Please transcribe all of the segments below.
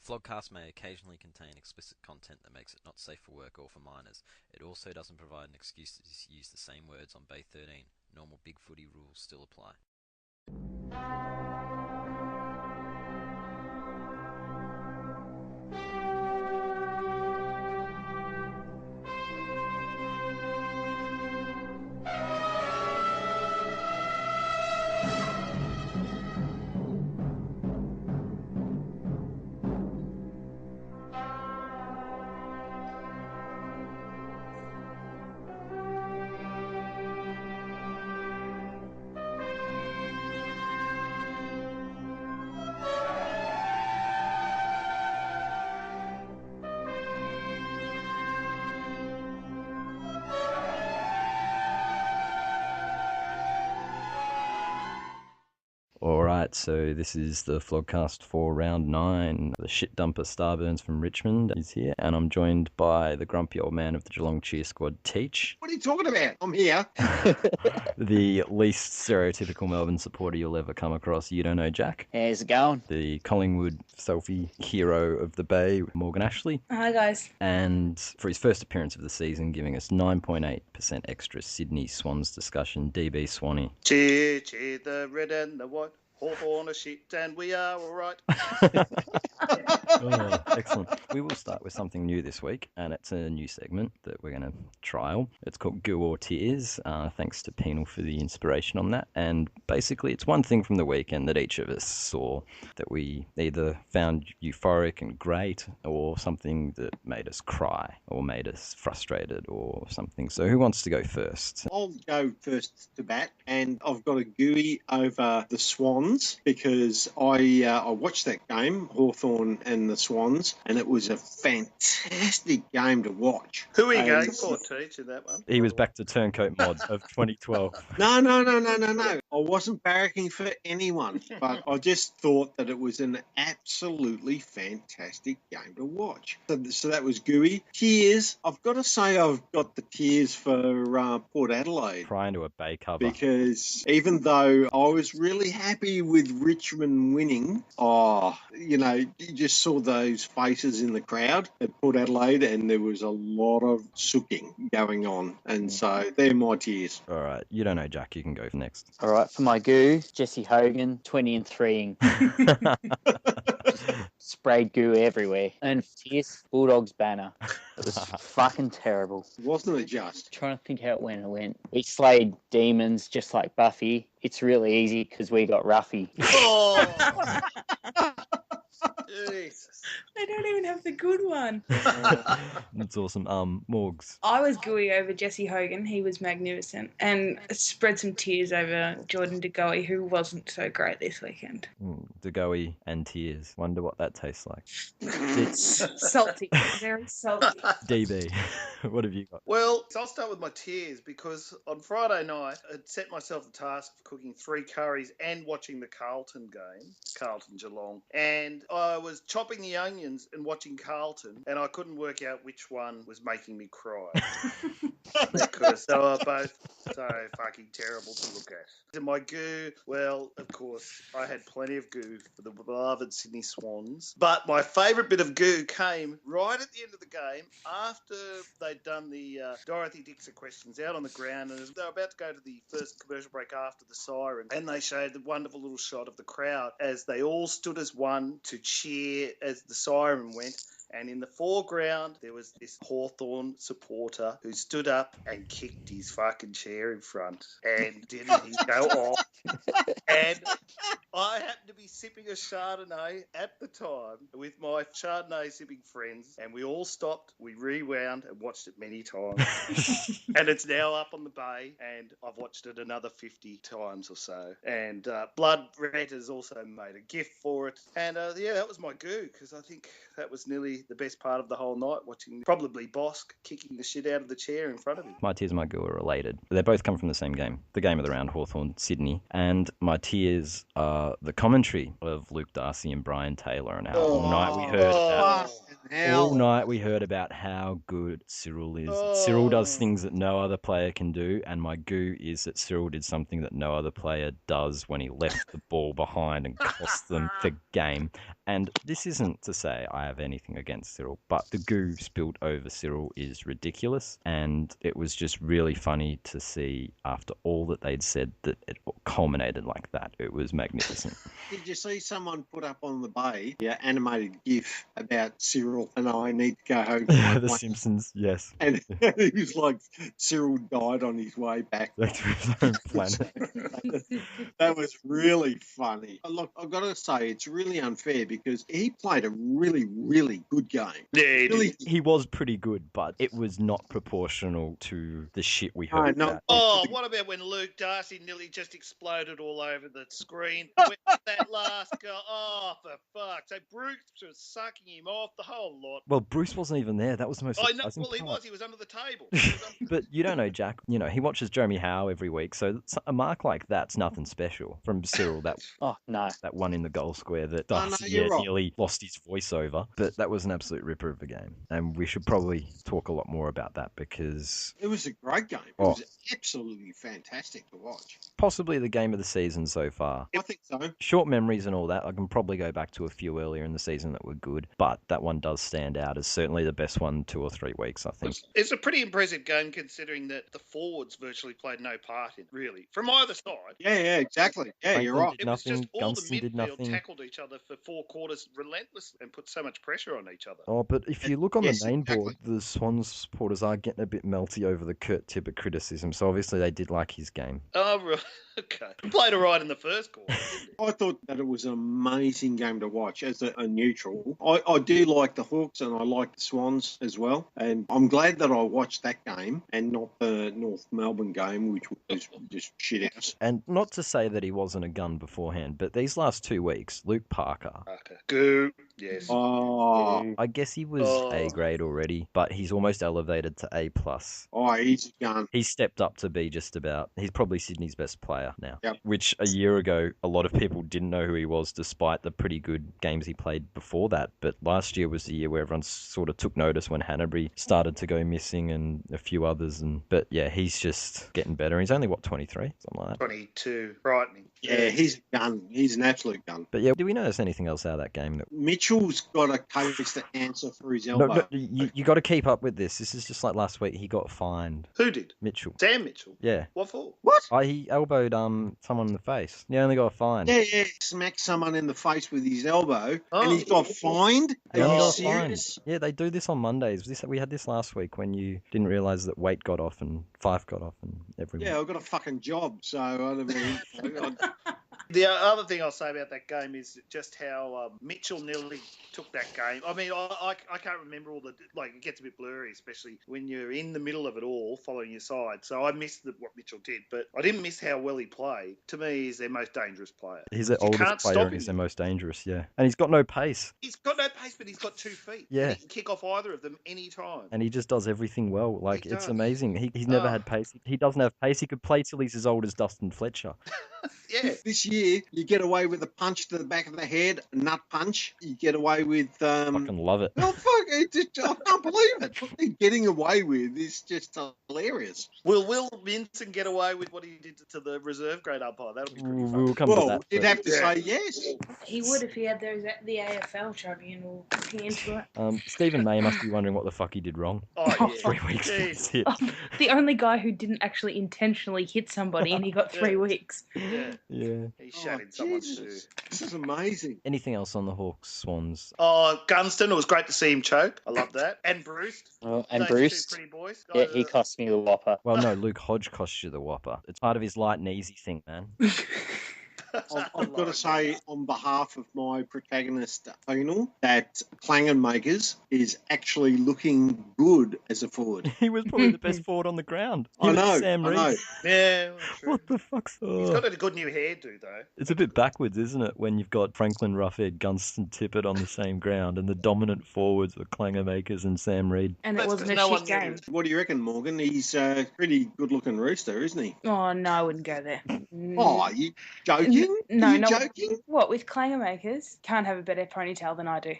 Flogcast may occasionally contain explicit content that makes it not safe for work or for minors. It also doesn't provide an excuse to use the same words on Bay 13. Normal big footy rules still apply. Alright, so this is the Flogcast for round 9. The shit dumper Starburns from Richmond is here, and I'm joined by the grumpy old man of the Geelong Cheer Squad, Teach. What are you talking about? I'm here. The least stereotypical Melbourne supporter you'll ever come across, YouDon'tKnowJack. How's it going? The Collingwood selfie hero of the Bay, Morganashlee. Hi guys. And for his first appearance of the season, giving us 9.8% extra Sydney Swans discussion, DB Swannie. Cheer, cheer, the red and the white. Hawthorn a shit, and we are all right. Oh, excellent. We will start with something new this week, and it's a new segment that we're going to trial. It's called Goo or Tears. Thanks to Penal for the inspiration on that. And basically, it's one thing from the weekend that each of us saw that we either found euphoric and great, or something that made us cry, or made us frustrated, or something. So who wants to go first? I'll go first to bat, and I've got a gooey over the Swans because I watched that game, Hawthorn and the Swans, and it was a fantastic game to watch. Who are you going for, Teach, in that one? He was back to Turncoat Mod of 2012. No. I wasn't barracking for anyone, but I just thought that it was an absolutely fantastic game to watch. So that was gooey. Tears. I've got to say I've got the tears for Port Adelaide. Crying to a Bay cover. Because even though I was really happy with Richmond winning, you just saw those faces in the crowd at Port Adelaide, and there was a lot of sooking going on, and so they're my tears. All right, YouDon'tKnowJack, you can go next. All right, for my goo, Jesse Hogan, 20 and 3. Sprayed goo everywhere. And tears, Bulldogs banner. It was fucking terrible. Wasn't it just? Trying to think how it went. We slayed demons just like Buffy. It's really easy because we got Ruffy. Oh! Jesus. They don't even have the good one. That's awesome. Morgs. I was gooey over Jesse Hogan. He was magnificent. And spread some tears over Jordan De Goey, who wasn't so great this weekend. De Goey and tears. Wonder what that tastes like. Salty. Very salty. DB, what have you got? Well, I'll start with my tears because on Friday night, I'd set myself the task of cooking 3 curries and watching the Carlton game, Carlton Geelong. And I was chopping the onions and watching Carlton, and I couldn't work out which one was making me cry. Because they were both so fucking terrible to look at. And my goo, well, of course, I had plenty of goo for the beloved Sydney Swans. But my favourite bit of goo came right at the end of the game after they'd done the Dorothy Dixon questions out on the ground, and they were about to go to the first commercial break after the siren, and they showed the wonderful little shot of the crowd as they all stood as one to cheer as the siren went. And in the foreground, there was this Hawthorn supporter who stood up and kicked his fucking chair in front. And didn't he go off? And I happened to be sipping a Chardonnay at the time with my Chardonnay sipping friends. And we all stopped, we rewound and watched it many times. And it's now up on the Bay, and I've watched it another 50 times or so. And Blood Red has also made a gift for it. And that was my goo, because I think that was nearly the best part of the whole night, watching probably Bosk kicking the shit out of the chair in front of him. My tears and my goo are related. They both come from the same game, the game of the round, Hawthorn, Sydney. And my tears are the commentary of Luke Darcy and Brian Taylor, and how all night we heard that. hell. All night we heard about how good Cyril is. Oh. Cyril does things that no other player can do, and my goo is that Cyril did something that no other player does when he left the ball behind and cost them the game. And this isn't to say I have anything against Cyril, but the goo spilled over Cyril is ridiculous, and it was just really funny to see after all that they'd said that it culminated like that. It was magnificent. Did you see someone put up on the bay animated GIF about Cyril and I need to go home? The Simpsons, yes. And he was like, Cyril died on his way back. Back to his own planet. That was really funny. Look, I've got to say, it's really unfair because he played a really, really good game. Yeah, he Really, He was pretty good, but it was not proportional to the shit we heard no. about. Oh, what about when Luke Darcy nearly just exploded all over the screen? With that last goal. Oh, for fuck. So Bruce was sucking him off, the whole lot. Well, Bruce wasn't even there. That was the most I know, surprising well, he part. was. He was under the table. But you don't know, Jack. You know, he watches Jeremy Howe every week, so a mark like that's nothing special from Cyril. Oh, no. That one in the goal square that Oh, no, Darcy you're right. nearly lost his voice over. But that was an absolute ripper of a game, and we should probably talk a lot more about that because it was a great game. It was absolutely fantastic to watch. possibly the game of the season so far. I think so. Short memories and all that. I can probably go back to a few earlier in the season that were good, but that one does stand out as certainly the best one 2 or 3 weeks, I think. It's a pretty impressive game considering that the forwards virtually played no part in it, really. From either side. Yeah, exactly. Yeah, you're right. It was just all Gunston the did midfield nothing. tackled each other for 4 quarters relentlessly and put so much pressure on each other. Oh, but if you look on Yes, the main exactly. board, the Swans supporters are getting a bit melty over the Kurt Tippett criticism, so obviously they did like his game. Oh, right. Okay. He played all right in the first quarter, didn't he? I thought that it was an amazing game to watch as a neutral. I do like the Hawks and I like the Swans as well. And I'm glad that I watched that game and not the North Melbourne game, which was just shit house. And not to say that he wasn't a gun beforehand, but these last 2 weeks, Luke Parker, Okay. Goo. Yes. Oh, I guess he was A grade already, but he's almost elevated to A+. he's a gun. He's stepped up to be just about, he's probably Sydney's best player now, Yep. which a year ago, a lot of people didn't know who he was despite the pretty good games he played before that. But last year was the year where everyone sort of took notice when Hanbury started to go missing and a few others. But yeah, he's just getting better. He's only, 23? Something like that. 22. Frightening. Yeah, he's a gun. He's an absolute gun. But yeah, do we notice anything else out of that game? Mitchell's got a case to answer for his No, elbow. no, you got to keep up with this. This is just like last week. He got fined. Who did? Mitchell. Sam Mitchell. Yeah. What for? What? He elbowed someone in the face. He only got fined. Yeah, smacked someone in the face with his elbow Oh. and he got fined. He Are only you got serious? fined. Yeah, they do this on Mondays. We had this last week when you didn't realise that Wait got off and Fife got off and everyone. Yeah, I've got a fucking job, so I don't mean. The other thing I'll say about that game is just how Mitchell nearly took that game. I mean, I can't remember all the, it gets a bit blurry, especially when you're in the middle of it all, following your side. So I missed what Mitchell did, but I didn't miss how well he played. To me, he's their most dangerous player. He's the You can't oldest player stop and he's him. the most dangerous, yeah. And he's got no pace. He's got no pace, but he's got 2 feet. Yeah. And he can kick off either of them any time. And he just does everything well. He It's does. amazing. He's never Oh. had pace. He doesn't have pace. He could play till he's as old as Dustin Fletcher. Yeah. This year, you get away with a punch to the back of the head, a nut punch. You get away with. Fucking love it. Oh, fuck. I can't believe it. What they're getting away with is just hilarious. Will Minson get away with what he did to the reserve grade umpire? That'll be pretty We fun. will come to Well, that. you'd but, have to Yeah. say yes. He would if he had the AFL tribunal looking into it. Stephen May must be wondering what the fuck he did wrong. Oh, yeah. 3 weeks. Jeez. That's it. The only guy who didn't actually intentionally hit somebody and he got 3 Yeah. weeks. Yeah. Yeah. He shat in someone's shoe. Jesus. This is amazing. Anything else on the Hawks, Swans? Oh, Gunston, it was great to see him choke. I love that. And Bruce. And Those Bruce, two pretty boys. yeah, he cost me the whopper. Well, no, Luke Hodge cost you the whopper. It's part of his light and easy thing, man. I've got to say, on behalf of my protagonist, Penal, that Klangen Makers is actually looking good as a forward. He was probably the best forward on the ground. I Him and know, Sam I Reid. know. Yeah, well, true. What the fuck's He's got a good new hairdo, though. It's a bit backwards, isn't it, when you've got Franklin Roughhead, Gunston Tippett on the same ground, and the dominant forwards are Clanger Makers and Sam Reid. And it That's wasn't a 'cause no shit one game. What do you reckon, Morgan? He's a pretty good-looking rooster, isn't he? Oh, no, I wouldn't go there. Oh, are you joking? No, Are you no. joking? What, with clanger makers? Can't have a better ponytail than I do.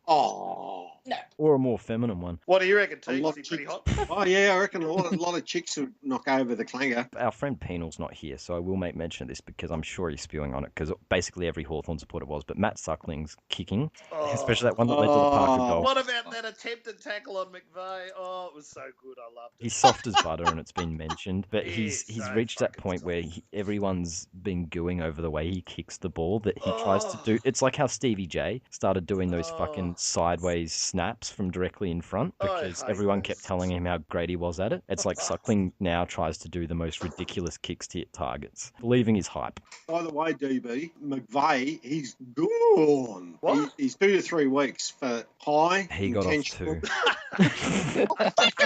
Oh. Or a more feminine one. What do you reckon, A T? lot Is he of pretty hot? Oh yeah, I reckon a lot of chicks would knock over the clanger. Our friend Penal's not here, so I will make mention of this because I'm sure he's spewing on it, because basically every Hawthorn supporter was. But Matt Suckling's kicking, especially that one that led to the Parker goal. What about that attempted tackle on McVeigh? Oh, it was so good. I loved it. He's soft as butter, and it's been mentioned. But He he's is so reached that fucking point where everyone's been gooing over the way he kicks the ball, that he tries to Oh. do. It's like how Stevie J started doing those fucking sideways snaps from directly in front, because hate everyone those. kept telling him how great he was at it. It's like Suckling now tries to do the most ridiculous kicks to hit targets, believing his hype. By the way, DB, McVeigh, he's gone. What? He's 2 to 3 weeks for high. He got off intentional- too.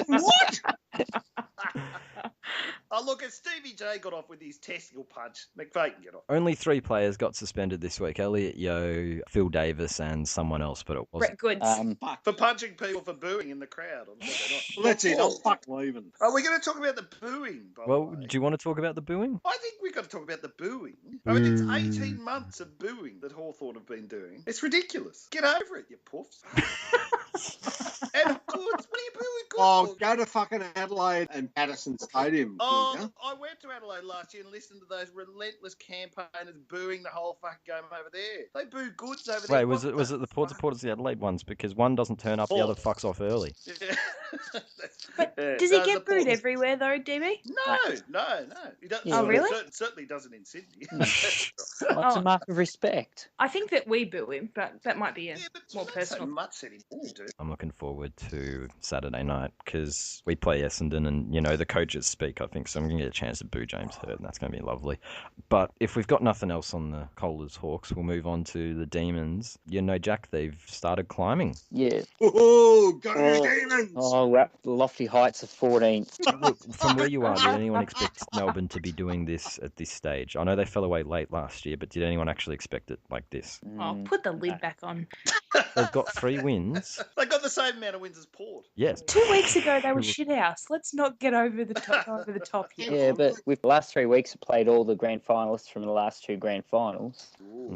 What? Oh, look, if Stevie J got off with his testicle punch, McVeigh can get off. Only 3 players got suspended this week: Elliot Yeo, Phil Davis, and someone else. But it wasn't. Brett Goods. Fuck. For punching people for booing in the crowd on Saturday night. Well, that's it. I'm fuck leaving. Are we going to talk about the booing, by Well, the way? do you want to talk about the booing? I think we've got to talk about the booing. I mean, it's 18 months of booing that Hawthorn have been doing. It's ridiculous. Get over it, you puffs. And Goods, what are you booing Goods Oh, for? go to fucking Adelaide and Patterson Stadium. Oh, will ya? I went to Adelaide last year and listened to those relentless campaigners booing the whole fucking game over there. They boo Goods over there. Wait, was it the Port Supporters, the Adelaide ones? Because one doesn't turn up, the other fucks off early. Yeah. But Yeah, does he those are get booed Port- everywhere though, DB? No. He doesn't, Oh, really? Certainly doesn't in Sydney. What's Oh. a mark of respect? I think that we boo him, but that might be a Yeah, but more not personal. so much anymore, dude. I'm looking forward to Saturday night because we play Essendon and, you know, the coaches speak, I think, so I'm going to get a chance to boo James Hurd, and that's going to be lovely. But if we've got nothing else on the Colas Hawks, we'll move on to the Demons. You know, Jack, they've started climbing. Yeah. Oh, go to Demons! Oh, we're up the lofty heights of 14th. Look, from where you are, did anyone expect Melbourne to be doing this at this stage? I know they fell away late last year, but did anyone actually expect it like this? Oh, put the lid back on. They've got 3 wins. They got the same amount of wins as Port. Yes. 2 weeks ago they were shit house. Let's not get over the top here. Yeah, but with the last 3 weeks, we played all the grand finalists from the last 2 grand finals.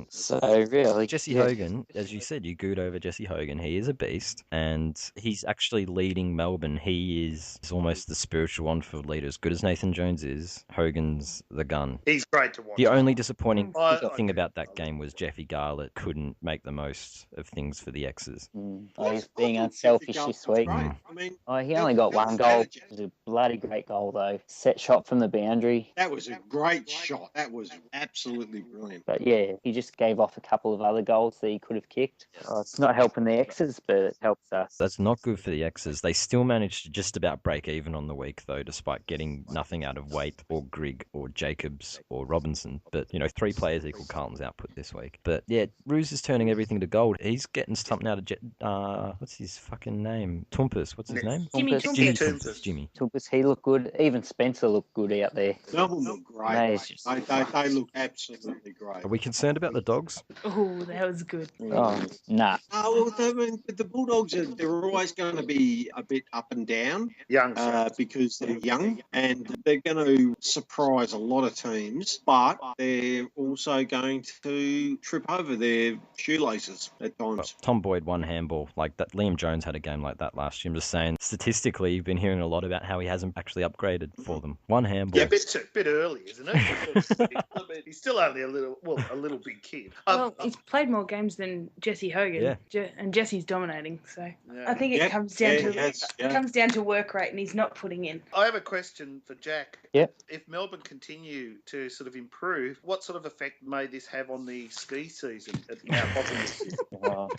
So really, Jesse yeah. Hogan, as you said, you gooed over Jesse Hogan. He is a beast, and he's actually leading Melbourne. He's almost the spiritual on-field leader. As good as Nathan Jones is, Hogan's the gun. He's great to watch. The only disappointing I- thing about that game was Jeffy Garlett couldn't make the most of things for the X's. Oh, he's being unselfish this week. Right. I mean, Oh, he only got 1 goal. It was a bloody great goal, though. Set shot from the boundary. that was a great shot. That was absolutely brilliant. But yeah, he just gave off a couple of other goals that he could have kicked. Oh, it's not helping the X's, but it helps us. That's not good for the X's. They still managed to just about break even on the week, though, despite getting nothing out of Waite or Grigg or Jacobs or Robinson. But, you know, 3 players equal Carlton's output this week. But, yeah, Roos is turning everything to gold. He's getting something out of, what's his fucking name? Tumpus. What's his name? Jimmy Tumpus. Tumpus. Jimmy Tumpus. Tumpus. Jimmy. Tumpus, he looked good. Even Spencer looked good out there. Melbourne look great. No, mate. it's just- They look absolutely great. Are we concerned about the Dogs? Oh, that was good. Oh, nah. Oh, well, I mean, the Bulldogs they're always going to be a bit up and down Young. because they're young and they're going to surprise a lot of teams, but they're also going to trip over their shoelaces at times. Tom Boyd won handball like that. Liam Jones had a game like that last year. I'm just saying, statistically, you've been hearing a lot about how he hasn't actually upgraded for them. One handball. Yeah, bit early, isn't it? He's still only a little big kid. Well, he's played more games than Jesse Hogan, Yeah. and Jesse's dominating. So Yeah. I think it Yep, comes down to yes, it comes down to work rate, and he's not putting in. I have a question for Jack. Yep. If Melbourne continue to sort of improve, what sort of effect may this have on the ski season at Mount Hotham? Oh.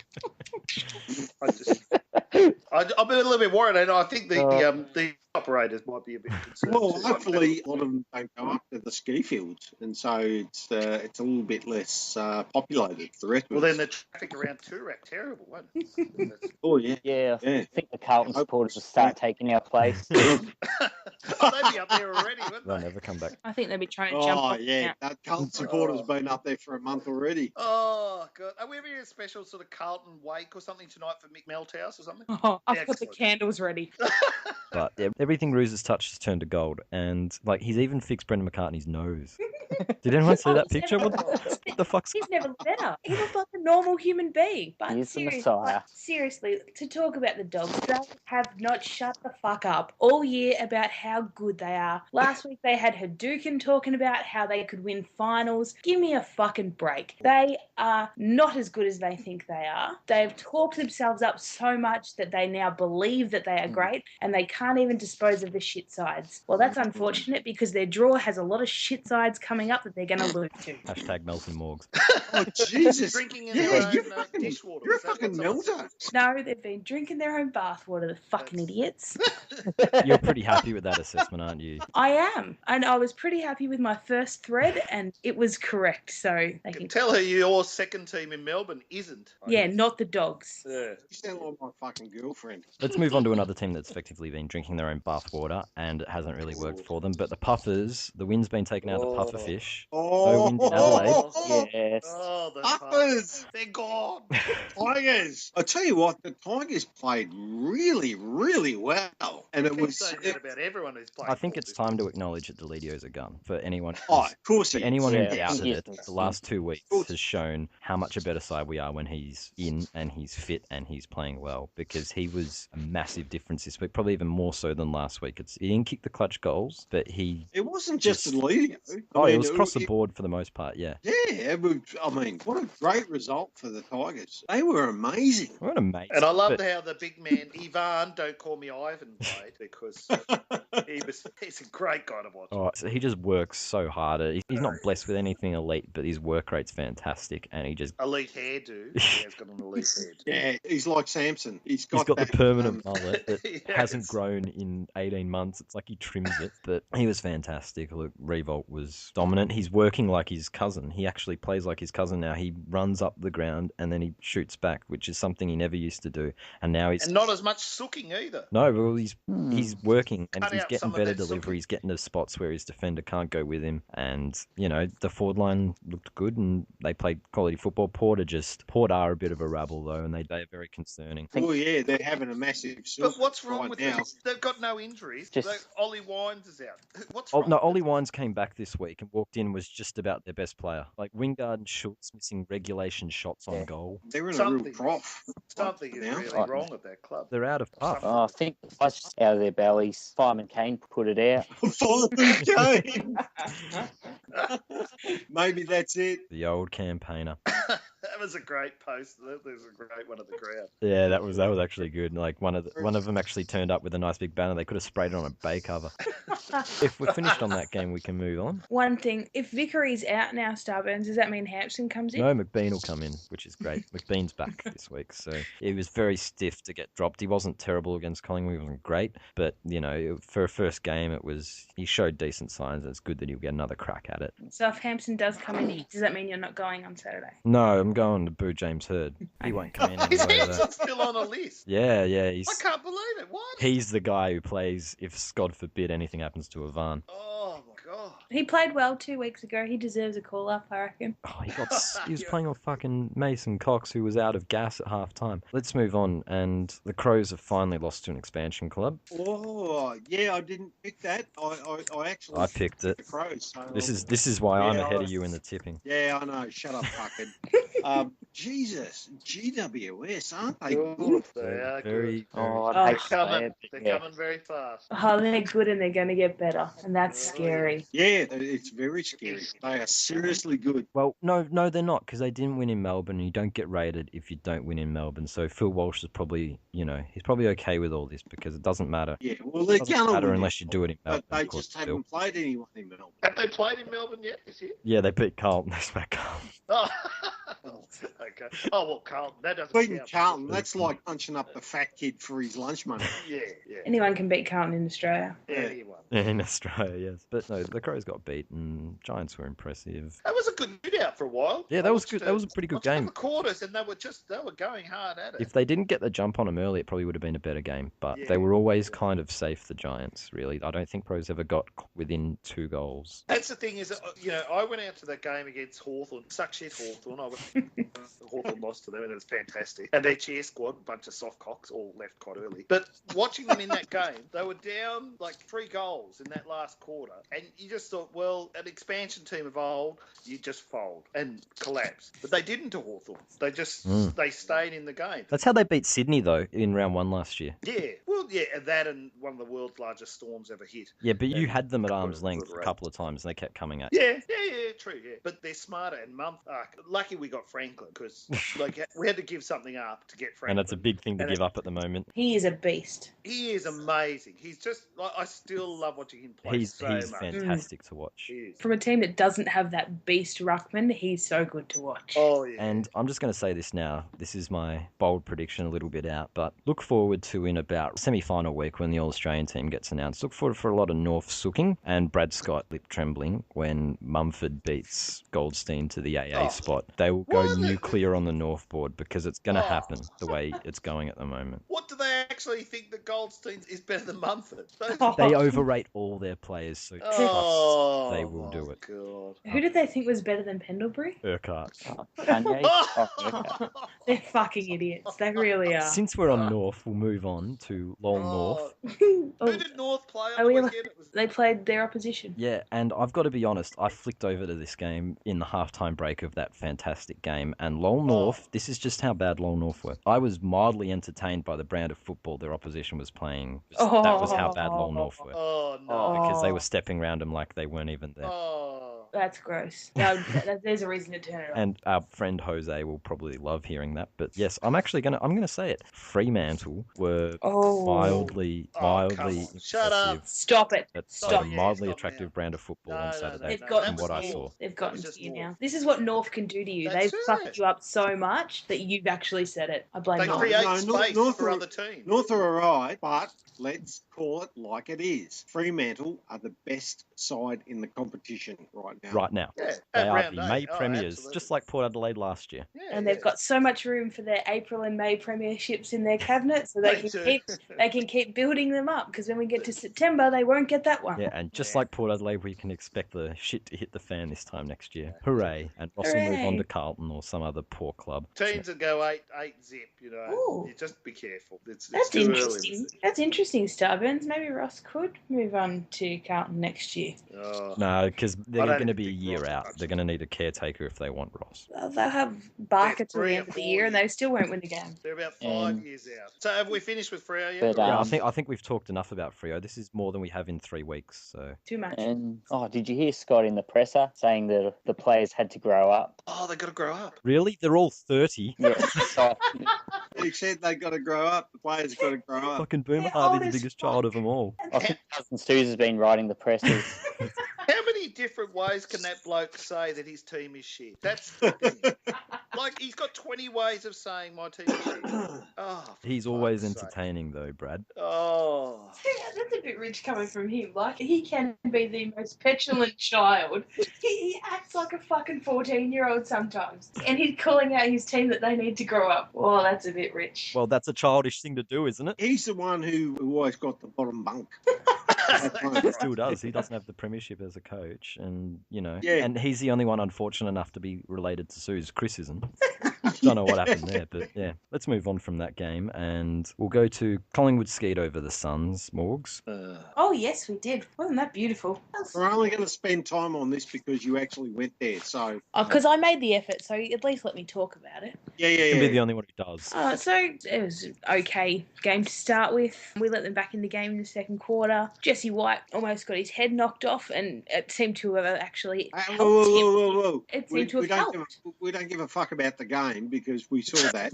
I'm a little bit worried, and I think the operators might be a bit concerned. Well, too. hopefully a lot of them don't go up to the ski fields, and so it's a little bit less populated. The rest Well, of then us. the traffic around Toorak, terrible, won't it? Oh yeah. Yeah, Yeah. I think the Carlton supporters will start taking our place. Oh, they'd be up there already, wouldn't They'll they? never come back. I think they'll be trying to jump Oh off. yeah, that Carlton supporter's been up there for a month already. Oh, God. Are we having a special sort of Carlton wake or something tonight for Mick Malthouse or something? Oh, I've got the Excellent. candles ready. But yeah, everything Roos has touched has turned to gold. And like he's even fixed Brendan McCartney's nose. Did anyone see that He's picture? never- What the fuck's... He's never looked better. He looked like a normal human being. But He is the Messiah. seriously, to talk about the dogs, they have not shut the fuck up all year about how good they are. Last week they had Hadouken talking about how they could win finals. Give me a fucking break. They are not as good as they think they are. They've talked themselves up so much that they now believe that they are great, and they can't even dispose of the shit sides. Well, that's unfortunate because their draw has a lot of shit sides coming up that they're going to lose to. Hashtag melting morgs. Oh, Jesus. Drinking in Yeah, their you're own fucking, dishwater. you're a Is that what fucking someone said? melter. No, they've been drinking their own bathwater, the fucking idiots. You're pretty happy with that assessment, aren't you? I am. And I was pretty happy with my first thread, and it was correct. So they You can. can tell who your second team in Melbourne isn't. I Yeah, guess. not the dogs. Yeah. You sound like my fucking girlfriend. Let's move on to another team that's effectively been drinking their own bathwater, and it hasn't really worked for them. But the Puffers, the wind's been taken out of the pufferfish. No wind in Adelaide. Yes. Oh, the Puffers. They're gone. Tigers. I tell you what, the Tigers played really, really well, and it Keep was. saying that about everyone who's playing. I think football it's this time to acknowledge that Delidio's a gun for anyone. Oh, of course For he anyone who Yeah, doubted he it, is. the last 2 weeks course. has shown how much a better side we are when he's in and he's fit and he's playing well, because he was a massive difference this week, probably even more so than last week. He didn't kick the clutch goals, but he... It wasn't just a lead. it was across the board for the most part, yeah. Yeah, I mean, what a great result for the Tigers. They were amazing. What amazing. And I loved but how the big man, Ivan, don't call me Ivan, played, because he's a great guy to watch. Oh, so he just works so hard. He's not blessed with anything elite, but his work rate's fantastic, and he just... Elite hairdo. He has got an elite hairdo. Yeah, he's like Samson. He's got the that, permanent mullet that Yes. hasn't grown in 18 months. It's like he trims it, but he was fantastic. Look, Revolt was dominant. He's working like his cousin. He actually plays like his cousin now. He runs up the ground and then he shoots back, which is something he never used to do. And now he's... And not as much sooking either. No, well, he's working and Cut he's out getting some of better that delivery. sooking. He's getting to spots where his defender can't go with him. And, you know, the forward line looked good and they played quality football. Port are a bit of a rabble, though, and they are very concerning. Oh, yeah, they're having a massive But what's wrong right with now. this? They've got no injuries. Just- Like, Ollie Wines is out. What's Oh, wrong? no, with Ollie it? Wines came back this week and walked in was just about their best player. Like Wingard and Schultz missing regulation shots on Yeah. goal. They're in a Something. real trough. Something is now. really wrong at that club. They're out of puff. Oh, I think the fight's out of their bellies. Fireman Kane put it out. Follow the game. Maybe that's it. The old campaigner. That was a great post. That was a great one of the crowd. Yeah, that was actually good. Like one of them actually turned up with a nice big banner. They could have sprayed it on a bay cover. If we're finished on that game, we can move on. One thing, if Vickery's out now, Starburns, does that mean Hampson comes in? No, McBean will come in, which is great. McBean's back this week, so he was very stiff to get dropped. He wasn't terrible against Collingwood, he wasn't great, but you know, for a first game, he showed decent signs. It's good that he'll get another crack at it. So if Hampson does come in, does that mean you're not going on Saturday? No, I'm going to boo James Hurd. He won't come in His anyway. hands are still on a list. Yeah, I can't believe it. What? he's the guy who plays if, God forbid, anything happens to Ivan. Oh my god. He played well 2 weeks ago. He deserves a call-up, I reckon. Oh, he was playing on fucking Mason Cox, who was out of gas at half time. Let's move on, and the Crows have finally lost to an expansion club. Oh, yeah, I didn't pick that. I actually I picked it. the Crows. So This is why I'm Yeah, ahead of you in the tipping. Yeah, I know. Shut up, fucking. Jesus, GWS, aren't they good? They are Very, good. Oh, Oh. I'd hate They're to say coming. it, but They're yeah. coming very fast. Oh, they're good and they're going to get better, and that's scary. Yeah, it's very scary. They are seriously good. Well, no, they're not, because they didn't win in Melbourne, and you don't get rated if you don't win in Melbourne. So Phil Walsh is probably, he's probably okay with all this, because it doesn't matter. Yeah, well, they're It doesn't gonna matter win unless you do it in Melbourne. but they of course, just Phil. haven't played anyone in Melbourne. Have they played in Melbourne yet this year? Yeah, they beat Carlton. They smacked Carlton. Oh, okay. Oh, well, Carlton. That doesn't Beating count. Carlton, that's like punching up the fat kid for his lunch money. Yeah. Anyone can beat Carlton in Australia. Anyone. In Australia, yes. But no, the Crows got beat, and Giants were impressive. That was a good shootout for a while. Yeah, that was good. That was a pretty good I watched game. the quarters, and they were going hard at it. If they didn't get the jump on them early, it probably would have been a better game. But Yeah. they were always kind of safe, the Giants, really. I don't think Crows ever got within 2 goals. That's the thing is, I went out to that game against Hawthorn. Suck shit, Hawthorn. Hawthorn lost to them, and it was fantastic. And their cheer squad, a bunch of soft cocks, all left quite early. But watching them in that game, they were down like 3 goals. goals in that last quarter, and you just thought, well, an expansion team of old, you just fold and collapse. But they didn't to Hawthorn. They just they stayed in the game. That's how they beat Sydney, though, in round 1 last year. Yeah, well, yeah, that and one of the world's largest storms ever hit. Yeah, but you had them at Good- arm's length good a rate. couple of times, and they kept coming at you. Yeah, true, yeah. But they're smarter, and lucky we got Franklin, because like we had to give something up to get Franklin. And that's a big thing to And give up at the moment. He is a beast. He is amazing. He's just, like, I still love watching him play He's so much. fantastic to watch. He is. From a team that doesn't have that beast ruckman, he's so good to watch. Oh, yeah. And I'm just going to say this now. This is my bold prediction, a little bit out, but look forward to in about semi-final week when the All-Australian team gets announced. Look forward for a lot of North sooking and Brad Scott lip trembling when Mumford beats Goldstein to the AA spot. They will go nuclear on the North board because it's going to happen the way it's going at the moment. What do they actually think that Goldstein is better than Mumford? They overrate all their players, so trust they will do it. God. Who did they think was better than Pendlebury? Urquhart. Kanye? Oh, okay. They're fucking idiots. They really are. Since we're on North, we'll move on to Lowell North. Who did North play on Oh, the yeah. weekend? It was They played their opposition. Yeah, and I've got to be honest, I flicked over to this game in the halftime break of that fantastic game, and Lowell North, this is just how bad Lowell North were. I was mildly entertained by the brand of football their opposition was playing. That was how bad Lowell North were. Oh, no. Because they were stepping around them like they weren't even there. Oh. That's gross. No, there's a reason to turn it off. And our friend Jose will probably love hearing that. But yes, I'm gonna say it. Fremantle were mildly impressive. Shut up. Stop it. That's Stop. a mildly Stop attractive now. brand of football on Saturday. They've gotten from what I to you. saw. They've That gotten was to just you North. now. This is what North can do to you. That's They've fucked it. you up so much that you've actually said it. I blame They North. create No, space North for are- other teams. North are alright, but let's call it like it is. Fremantle are the best side in the competition right now. Right now. Yeah, They at are round the eight. May Oh, premiers, absolutely. just like Port Adelaide last year. Yeah, And they've yeah. got so much room for their April and May premierships in their cabinet, so they can keep building them up. Because when we get to September, they won't get that one. Yeah, and just like Port Adelaide, we can expect the shit to hit the fan this time next year. Hooray. And Ross will move on Hooray. to Carlton or some other poor club. Teams that go eight zip, you know. Ooh. You just be careful. It's That's too early in the interesting. season. That's interesting, Starburns. Maybe Ross could move on to Carlton next year. Oh. No, because they're I don't going to even be a think year Ross out. touched They're going to need a caretaker if they want Ross. They'll have Barker till the 3 end or of the 4 year, and they years. still won't win the game. They're about 5 And- years out. So have we finished with Freo yet? But, Or- Yeah, Um, I think we've talked enough about Freo. This is more than we have in 3 weeks. So Too much. And did you hear Scott in the presser saying that the players had to grow up? Oh, they got to grow up. really, they're all 30. Yeah. So, He said they got to grow up. The players got to grow up. Fucking Boomer They're Harvey, old the as biggest fuck. child of them all. I think Cousin Stu's has been writing the pressers. How many different ways can that bloke say that his team is shit? That's the thing. Like, he's got 20 ways of saying my team is shit. Oh, for He's always fuck's sake. entertaining, though, Brad. Oh. That's a bit rich coming from him. Like, he can be the most petulant child. He acts like a fucking 14-year-old sometimes. And he's calling out his team that they need to grow up. Oh, that's a bit rich. Well, that's a childish thing to do, isn't it? He's the one who always got the bottom bunk. He still does. He doesn't have the premiership as a coach, and Yeah. and he's the only one unfortunate enough to be related to Suze. Chris isn't. Don't know what happened there, but yeah. Let's move on from that game, and we'll go to Collingwood skied over the Suns. Morgs. Oh, yes, we did. Wasn't that beautiful? We're only going to spend time on this because you actually went there. So, Because I made the effort, so at least let me talk about it. yeah. You can be the only one who does. So it was an okay game to start with. We let them back in the game in the second quarter. Jesse White almost got his head knocked off, and it seemed to have actually helped him. Whoa. It seemed to have helped. We don't give a fuck about the game because we saw that.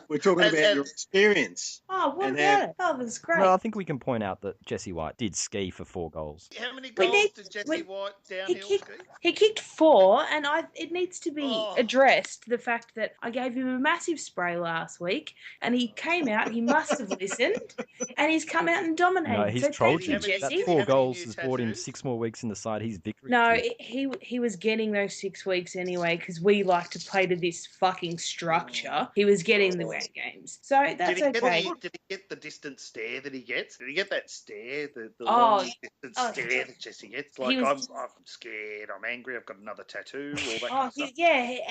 we're talking about your experience. Oh, what And about it? Oh, that's great. Well, I think we can point out that Jesse White did ski for 4 goals. How many We goals need- did Jesse we- White he downhill kicked, ski? he kicked 4, and it needs to be Oh. addressed, the fact that I gave him a massive spray last week, and he came out, he must have listened, and he's come out and dominated. No, he's so trolled thank you. you, How many- That Jesse. 4 How many goals new has brought him tattoos? 6 more weeks in the side. He's victory. No, tier. he was getting those 6 weeks anyway because we like to play to this fucking structure. He was getting the wet games, so that's okay. Did he get the distant stare that he gets? Did he get that stare, the Oh, long distance oh, stare that Jesse gets? he Like, was- I'm scared, I'm angry, I've got another tattoo, all that kind Oh, of stuff.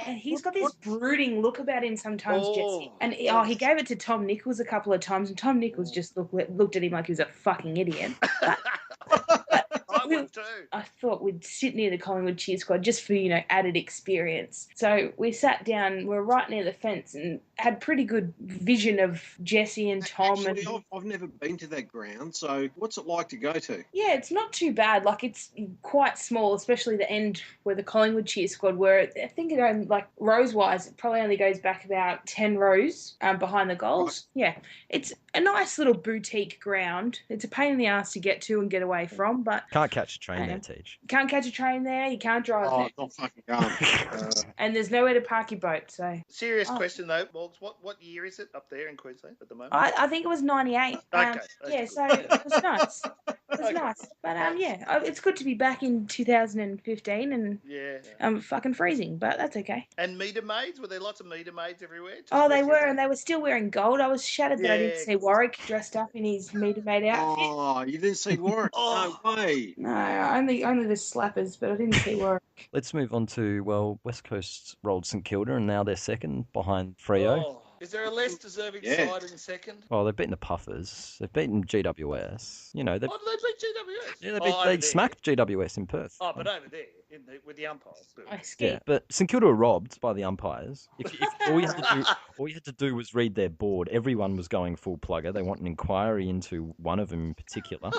and he's got this brooding look about him sometimes, Jesse. Oh, And yes. he gave it to Tom Nichols a couple of times, and Tom Nichols just looked at him like he was a fucking fucking idiot. I would too. I thought we'd sit near the Collingwood cheer squad just for, added experience. So we sat down, we're right near the fence and had pretty good vision of Jesse and Tom. Actually, I've never been to that ground, so what's it like to go to? Yeah, it's not too bad. Like, it's quite small, especially the end where the Collingwood cheer squad were. I think it only, like, rows-wise, it probably only goes back about 10 rows behind the goals. Right. Yeah, it's a nice little boutique ground. It's a pain in the ass to get to and get away from, but... Can't catch a train there, Teach. Can't catch a train there. You can't drive there. Not fucking going. And there's nowhere to park your boat, so... Serious question, though, Morgs. What year is it up there in Queensland at the moment? I think it was 98. Okay. Yeah, so it was nice. It was nice. But, yeah, it's good to be back in 2015 and I'm fucking freezing, but that's okay. And meter maids? Were there lots of meter maids everywhere? They were, and they were still wearing gold. I was shattered that I didn't see Warwick dressed up in his meter maid outfit. Oh, you didn't see Warwick? No way. No, only the slappers, but I didn't see Warwick. Let's move on to, West Coast rolled St Kilda, and now they're second behind Freo. Oh. Is there a less deserving side in second? Oh, they've beaten the Puffers. They've beaten GWS. Did they beat GWS? Yeah, they smacked GWS in Perth. Oh, but over there with the umpires. Yeah, but St Kilda were robbed by the umpires. If all you had to do was read their board. Everyone was going full plugger. They want an inquiry into one of them in particular.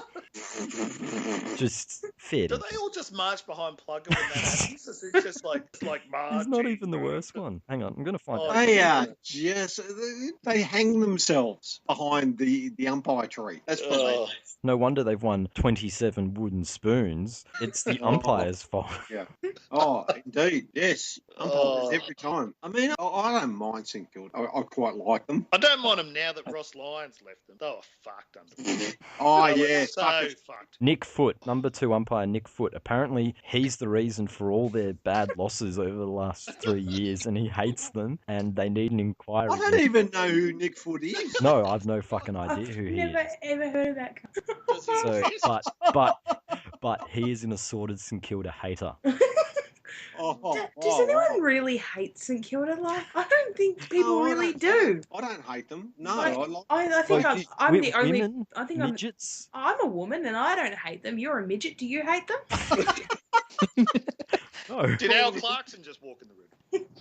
Just fair. Do they all just march behind plugger when that happens? It's just like marching. It's not even the worst one. Hang on, I'm going to find out. They are just... They hang themselves behind the umpire tree. That's what they... No wonder they've won 27 wooden spoons. It's the umpire's fault. Yeah. Oh, indeed. Yes. Umpires every time. I mean, I don't mind St Kilda. I quite like them. I don't mind them now that Ross Lyons left them. They were fucked under them. Oh, yeah. So fucked. Nick Foote, number 2 umpire Nick Foote. Apparently, he's the reason for all their bad losses over the last 3 years, and he hates them, and they need an inquiry. I don't even know who Nick Foote is. No, I've no fucking idea who he is. I've never ever heard of that guy. So, but he is an assorted St Kilda hater. Does anyone really hate St Kilda? Like, I don't think people really do. I don't hate them. No, I think I'm the only. Women, I think midgets. I'm a woman and I don't hate them. You're a midget. Do you hate them? No. Did Al Clarkson just walk in the room?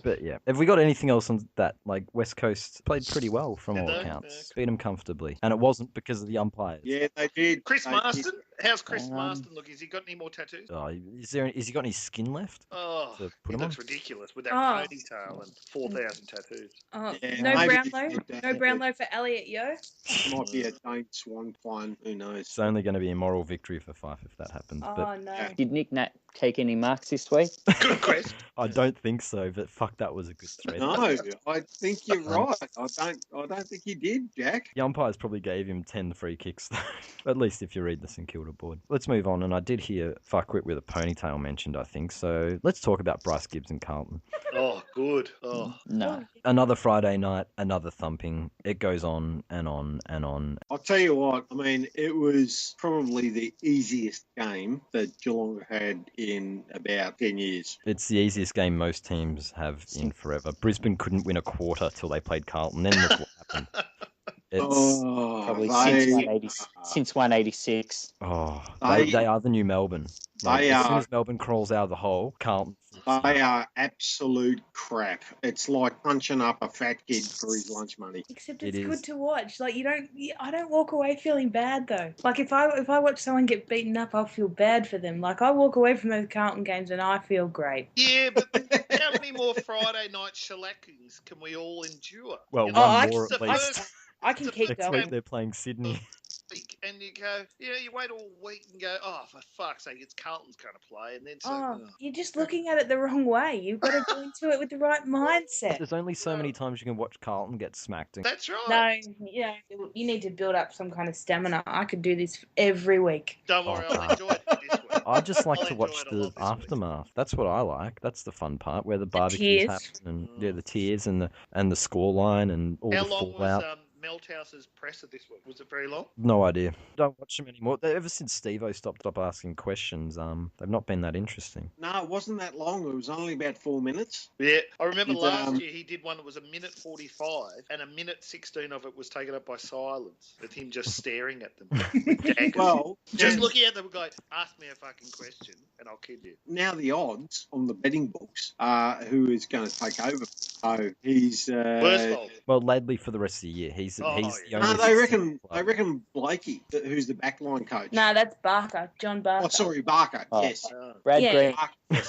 But yeah, have we got anything else on that? Like, West Coast played pretty well from all accounts. Beat them comfortably. And it wasn't because of the umpires. Yeah, they did. Chris Marston? How's Chris Marston look? Has he got any more tattoos? Oh, has he got any skin left? Oh, he looks ridiculous with that ponytail and 4,000 tattoos. No Brownlow for Elliot Yeo? Might be a Dane Swan clone. Who knows? It's only going to be a moral victory for Fife if that happens. Oh, no. Did Nick Nat take any marks this week? Good question. I don't think so, but fuck, that was a good thread. No, I think you're right. I don't think he did, Jack. The umpires probably gave him 10 free kicks, though. At least if you read the St Kilda board. Let's move on, and I did hear fuckwit with a ponytail mentioned, I think, so let's talk about Bryce Gibbs and Carlton. Oh, good. Oh. No. Another Friday night, another thumping. It goes on and on and on. I'll tell you what, I mean, it was probably the easiest game that Geelong had in about 10 years. It's the easiest game most teams have in forever. Brisbane couldn't win a quarter till they played Carlton. Then look what happened. It's probably since 186. Oh, they are the new Melbourne. Like, as soon as Melbourne crawls out of the hole, Carlton. They are absolute crap. It's like punching up a fat kid for his lunch money. Except it's good to watch. Like, I don't walk away feeling bad though. Like, if I watch someone get beaten up, I'll feel bad for them. Like, I walk away from those Carlton games and I feel great. Yeah, but how many more Friday night shellackings can we all endure? Well, one more at least. I can keep Next going. week they're playing Sydney. And you go, you wait all week and go, oh, for fuck's sake, it's Carlton's going to play. And then you're just looking at it the wrong way. You've got to go into it with the right mindset. There's only so many times you can watch Carlton get smacked. That's right. No, you need to build up some kind of stamina. I could do this every week. Don't worry, I'll enjoy it this week. I just like to watch the aftermath. That's what I like. That's the fun part, where the barbecues happen and the tears and the score line and all the fallout. How long was Malthouse's presser this week? Was it very long? No idea. Don't watch them anymore. Ever since Steve-O stopped asking questions, they've not been that interesting. No, it wasn't that long. It was only about 4 minutes. Yeah, I remember And, last year he did one that was 1:45, and 1:16 of it was taken up by silence, with him just staring at them. With daggers. Well, just now- looking at them, going, "Ask me a fucking question, and I'll kill you." now the odds on the betting books are who is going to take over. So he's Worsfold. Well, Ladley for the rest of the year. He's Oh, the yeah. only. no, they reckon successful player. Blakey, who's the backline coach. No, that's Barker, John Barker. Oh, sorry, Barker. Oh. Yes. Brad Yeah. Green.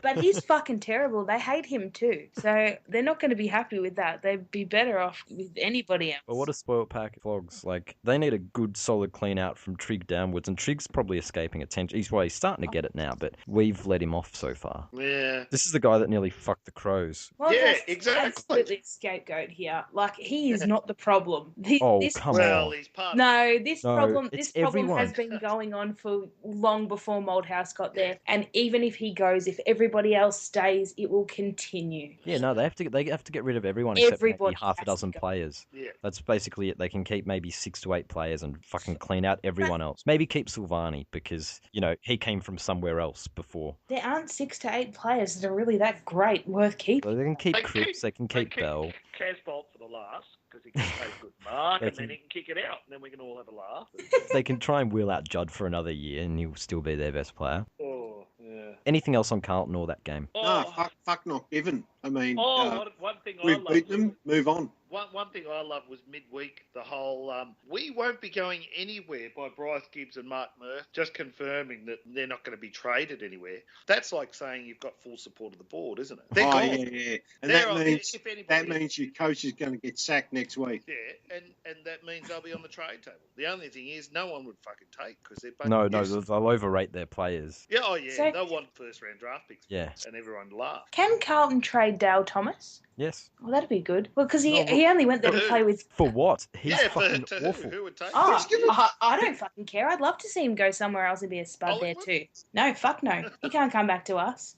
But he's fucking terrible. They hate him too. So they're not going to be happy with that. They'd be better off with anybody else. But what a spoilt pack of flogs. Like, they need a good, solid clean out from Trigg downwards, and Trigg's probably escaping attention. He's starting to get it now, but we've let him off so far. Yeah. This is the guy that nearly fucked the Crows. Well, Yeah, that's exactly. absolutely scapegoat here. Like, he is not the problem. This, Oh, this come Well, on. he's part. No, this No, problem it's has everyone. been going on for long before Malthouse got there. And even if he goes, if everybody else stays, it will continue. Yeah, no, they have to get rid of everyone except maybe Everybody half a has dozen to go. players. Yeah. That's basically it. They can keep maybe 6 to 8 players and fucking clean out everyone else. Maybe keep Silvani because, he came from somewhere else before. There aren't 6 to 8 players that are really that great, worth keeping. So they can keep They Cripps, they can keep Bell. Casbolt for the last, because he can take good mark, They and then can- he can kick it out, and then we can all have a laugh. They can try and wheel out Judd for another year and he'll still be their best player. Oh, yeah. Anything else on Carlton or that game? No, fuck not given. I mean, One thing I we've love. beaten them. Move on. One thing I love was midweek, the whole we won't be going anywhere by Bryce Gibbs and Mark Murph, just confirming that they're not going to be traded anywhere. That's like saying you've got full support of the board, isn't it? They're Oh, gone. yeah. And They're that on- means if anybody- that means your coach is going to get sacked next week. Yeah, and that means they'll be on the trade table. The only thing is, no one would fucking take because they're both No, useless. they'll overrate their players. Yeah, oh yeah, So- they'll want first round draft picks. Yeah. And everyone laugh. Can Carlton trade Dale Thomas? Yes. Well, that'd be good. Well, because No, he only went there to play with... For what? He's yeah, fucking to awful. who would take Oh, him? I don't fucking care. I'd love to see him go somewhere else and be a spud there Hollywood? too. No, fuck no. He can't come back to us.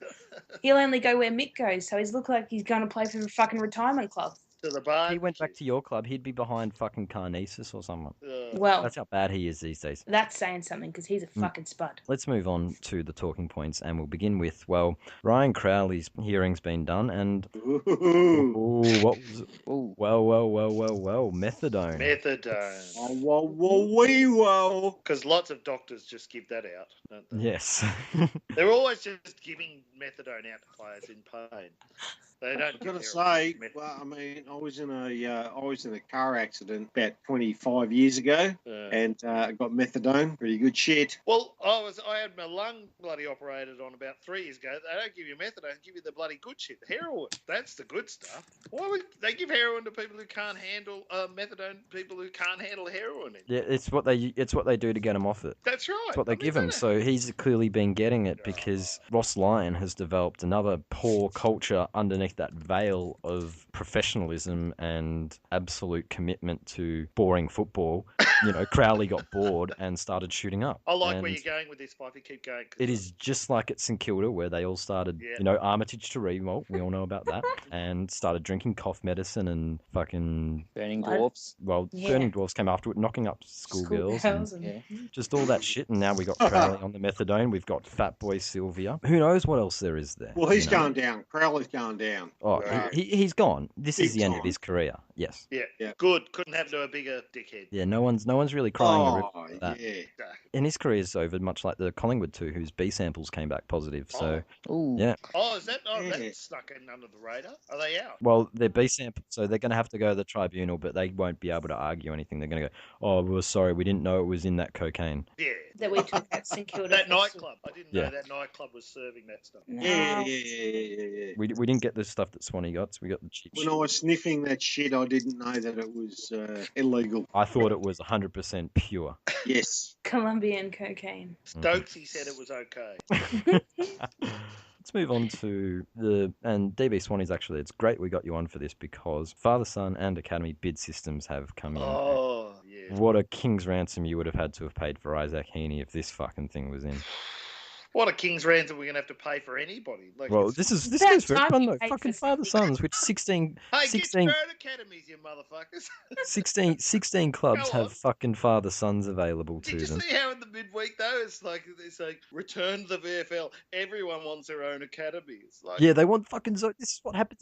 He'll only go where Mick goes, so he's look like he's going to play for a fucking retirement club. To the bar. He went back to your club, he'd be behind fucking Carnesis or someone. Well, That's how bad he is these days. that's saying something because he's a fucking spud. Let's move on to the talking points, and we'll begin with, well, Ryan Crowley's hearing's been done, and Ooh. ooh, what was it? Ooh. Well, methadone. Methadone. Oh, whoa. Because lots of doctors just give that out, don't they? Yes. They're always just giving methadone out to players in pain. They don't. I've got to give say, meth- well, I mean, I was in a car accident about 25 years ago, and I got methadone. Pretty good shit. Well, I had my lung bloody operated on about 3 years ago. They don't give you methadone, they give you the bloody good shit, heroin. That's the good stuff. Why would they give heroin to people who can't handle methadone? People who can't handle heroin. Yeah, it's what they do to get him off it. That's right. It's what they give him. don't So he's clearly been getting it because Ross Lyon has developed another poor culture underneath that veil of professionalism and absolute commitment to boring football. Crowley got bored and started shooting up. I like And where you're going with this, Fife. Keep going. 'cause it is just like at St Kilda where they all started, Yeah. Armitage to Remalt, we all know about that, and started drinking cough medicine and fucking, Burning What? Dwarfs. Yeah. Burning Dwarfs came after it, knocking up schoolgirls and Schoolgirls and- Yeah. just all that shit. And now we got Crowley on the methadone. We've got Fat Boy Sylvia. Who knows what else there is there? Well, he's you know? going down. Crowley's going down. Oh, Right. he's gone. This is Big the end of time. his career. Yes. Yeah. Good. Couldn't have to a bigger dickhead. Yeah. No one's really crying a rip Oh, for that. yeah. And his career's over, much like the Collingwood too, whose B samples came back positive. So Ooh. yeah. Oh, is that? Oh, Yeah. that snuck in under the radar. Are they out? Well, they're B sample, so they're going to have to go to the tribunal, but they won't be able to argue anything. They're going to go, "Oh, we're sorry, we didn't know it was in that cocaine." Yeah. That we took at St Kilda. That Festival. nightclub. I didn't Yeah. know that nightclub was serving that stuff. No. Yeah. We didn't get the stuff that Swannie got. So we got the cheap When shit. I was sniffing that shit, I didn't know that it was illegal. I thought it was 100% pure. Yes. Colombian cocaine. Stokesy said it was okay. Let's move on to and DB Swannie's actually, it's great we got you on for this because Father, Son and Academy bid systems have come in. Oh, yeah. What a king's ransom you would have had to have paid for Isaac Heaney if this fucking thing was in. What a king's ransom we're going to have to pay for anybody. Like, Well, it's- this about goes for time everyone you though. paid Fucking for father sons, which 16, Hey, 16, get your own academies, you motherfuckers. 16 clubs Go on. have fucking father sons available to Did you them. see how in the midweek though it's like return to the VFL? Everyone wants their own academy. It's like Yeah, they want fucking zone. This is what happened.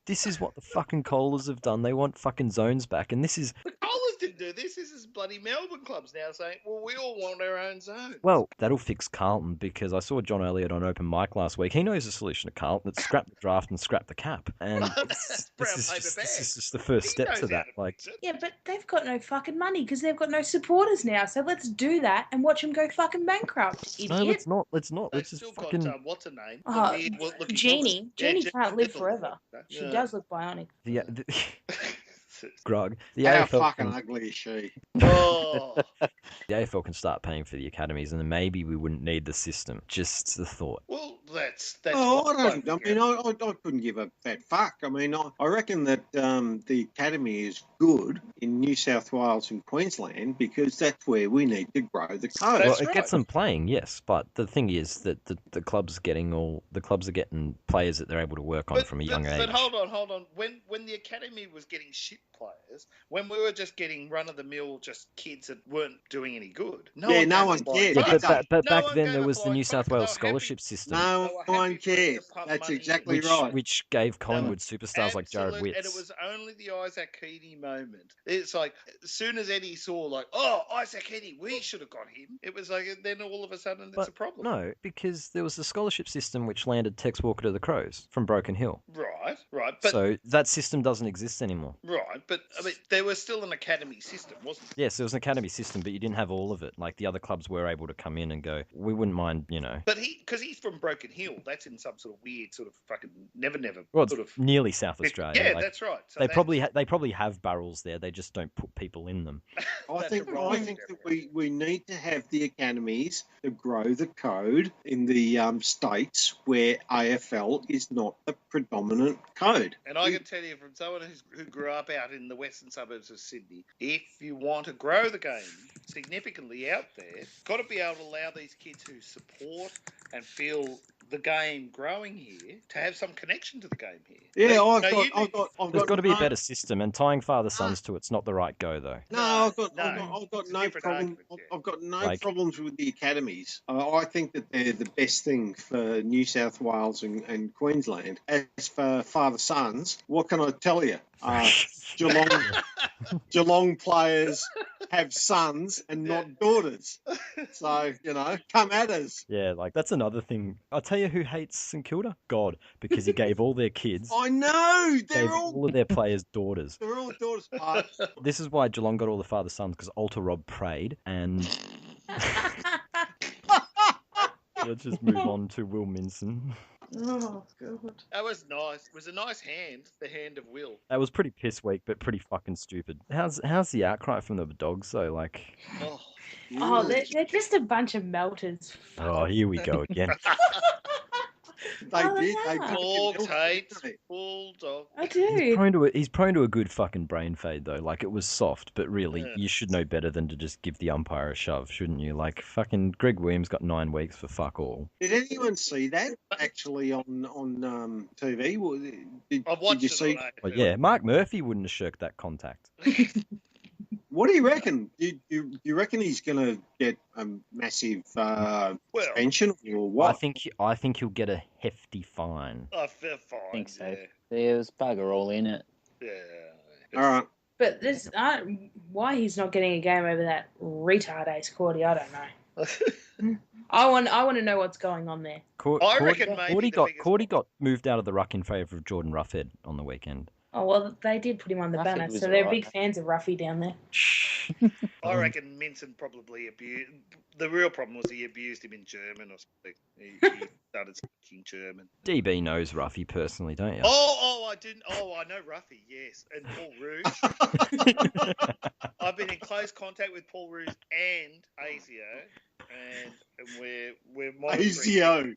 This is what the fucking Kohlers have done. They want fucking zones back, and this is the Collars didn't do this. This is bloody Melbourne clubs now saying, well, we all want our own zone. well, that'll fix Carlton because I saw John Elliott on open mic last week. He knows the solution to Carlton. It's scrap the draft and scrap the cap, and That's brown paper this bag. is just the first He step knows to how that. to Like, fix it. Yeah, but they've got no fucking money because they've got no supporters now. So let's do that and watch them go fucking bankrupt, no, idiot. let's not. Let's not. They've Let's just still fucking. got what's her name? The Oh, weird looking Jeannie. woman. Jeannie Jeannie can't live Little. forever. She Yeah. does look bionic. the Grug. The How AFL fucking can, ugly is she? Oh, the AFL can start paying for the academies, and then maybe we wouldn't need the system. Just the thought. well, that's. Oh, what I don't. I get. mean, I couldn't give a fat fuck. I mean, I reckon that the academy is good in New South Wales and Queensland because that's where we need to grow the code. Well, That's it right. gets them playing, yes, but the thing is that the clubs are getting players that they're able to work on from a young age. But hold on. When the academy was getting shit players, when we were just getting run of the mill, just kids that weren't doing any good. No Yeah, one no gave one a flying cared. Yeah, fuck. but No back one then gave there a was the flying New fuck. South They were Wales happy. scholarship system, No They were one happy for us to cares. pump That's money exactly in. right. which gave Collingwood superstars like Jared Absolute, Witts. and it was only the Isaac Keedy moment. It's like as soon as Eddie saw, like, oh, Isaac Keedy, we should have got him. It was like then all of a sudden it's But a problem. no, because there was the scholarship system which landed Tex Walker to the Crows from Broken Hill. Right, but So that system doesn't exist anymore. right, but I mean, there was still an academy system, wasn't there? Yes, there was an academy system, but you didn't have all of it. Like the other clubs were able to come in and go, we wouldn't mind, But because he's from Broken Hill, that's in some sort of weird sort of fucking never Well, it's sort of. nearly South Australia. Yeah, like, that's right. So they that's- probably have barrels there. They just don't put people in them. I that's think a wrong that we need to have the academies to grow the code in the states where AFL is not the predominant code. And I can tell you from someone who grew up out in the western suburbs of Sydney, if you want to grow the game significantly out there, got to be able to allow these kids who support and feel the game growing here to have some connection to the game here. Yeah, No, I've you got There's got to be a no- better system, and tying father sons to it's not the right go though. No, I've got It's a no different problem. argument, yeah. I've got no Like- problems with the academies. I think that they're the best thing for New South Wales and Queensland. As for father sons, what can I tell you? Geelong players have sons and not daughters. So come at us. Yeah, like that's another thing. I'll tell you who hates St Kilda? God, because he gave all their kids, I know gave they're all of their players daughters. they're all daughters. This is why Geelong got all the father sons because Alter Rob prayed, and let's just move on to Will Minson. Oh, God. That was nice. It was a nice hand, the hand of Will. That was pretty piss weak, but pretty fucking stupid. How's the outcry from the dogs though? Like, Oh, Oh, they're just a bunch of melters. oh, here we go again. They Oh, did. they They are. did. full get Tate, milk, didn't full dog. I He's do. prone to a good fucking brain fade though. Like it was soft, but really, Yeah. you should know better than to just give the umpire a shove, shouldn't you? Like fucking Greg Williams got 9 weeks for fuck all. Did anyone see that actually on TV? I've watched did you it see? on AFL. But yeah, Mark Murphy wouldn't have shirked that contact. What do you reckon? Do you reckon he's going to get a massive Well, suspension or what? I think he'll get a hefty fine. I feel fine. I think so. Yeah. There was bugger all in it. Yeah. All right. But this, why he's not getting a game over that retard Ace Cordy, I don't know. I want to know what's going on there. I reckon maybe the biggest- Cordy got moved out of the ruck in favour of Jordan Roughhead on the weekend. Oh, well, they did put him on the Ruffy banner, was so they're alright. big fans of Ruffy down there. I reckon Minson probably abused. The real problem was he abused him in German or something. He started speaking German. DB knows Ruffy personally, don't you? I didn't. Oh, I know Ruffy, yes, and Paul Roos. I've been in close contact with Paul Roos and ASIO, and we're monitoring ASIO.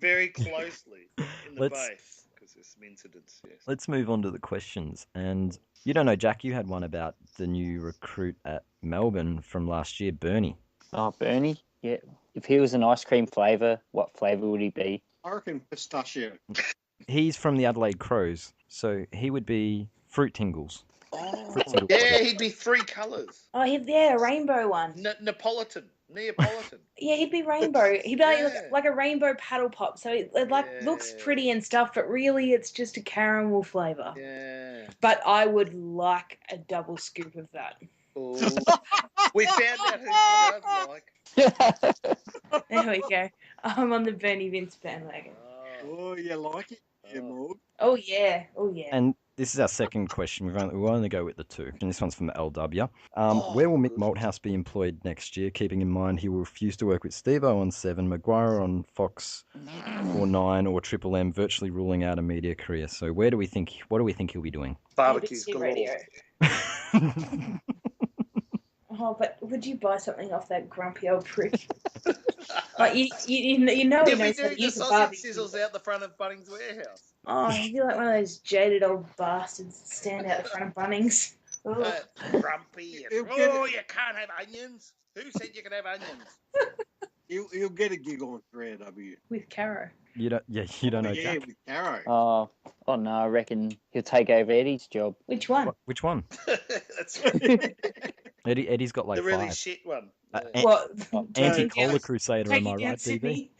very closely in the Let's- base because there's some incidents. Yes. Let's move on to the questions. And you don't know, Jack, you had one about the new recruit at Melbourne from last year, Bernie. Oh, Bernie. Yeah. If he was an ice cream flavour, what flavour would he be? I reckon pistachio. He's from the Adelaide Crows, so he would be Fruit Tingles. Oh, Fruit yeah, he'd be 3 colours. Oh, yeah, a rainbow one. Neapolitan. Yeah, he'd be rainbow. He'd be Yeah. like a rainbow paddle pop. So it looks Yeah. pretty and stuff, but really it's just a caramel flavour. Yeah. But I would like a double scoop of that. Ooh. We found out who she does like. There we go. I'm on the Bernie Vince bandwagon. Oh, you like it? Yeah, Morg. Oh yeah. And this is our second question. We'll only go with the 2. And this one's from the LW. Oh, Where will Mick good. Malthouse be employed next year, keeping in mind he will refuse to work with Steve-O on 7, Maguire on Fox or 9, or Triple M, virtually ruling out a media career. So what do we think he'll be doing? Barbecues ABC galore. radio. Oh, but would you buy something off that grumpy old prick? Like you know he He'll be knows how doing to the use a sausage barbecue. sizzles out the front of Bunnings Warehouse. Oh, he'd be like one of those jaded old bastards that stand out the front of Bunnings. Ugh. Grumpy. He'll get Oh, you can't have onions. Who said you can have onions? He'll get a gig on 3AW. With Caro. You don't know Yeah, Jack. with Caro. Oh no, I reckon he'll take over Eddie's job. Which one? Which one? That's right. Eddie's got like The really 5. shit one. What? Anti-Cola Yes. Crusader, am I right, DB?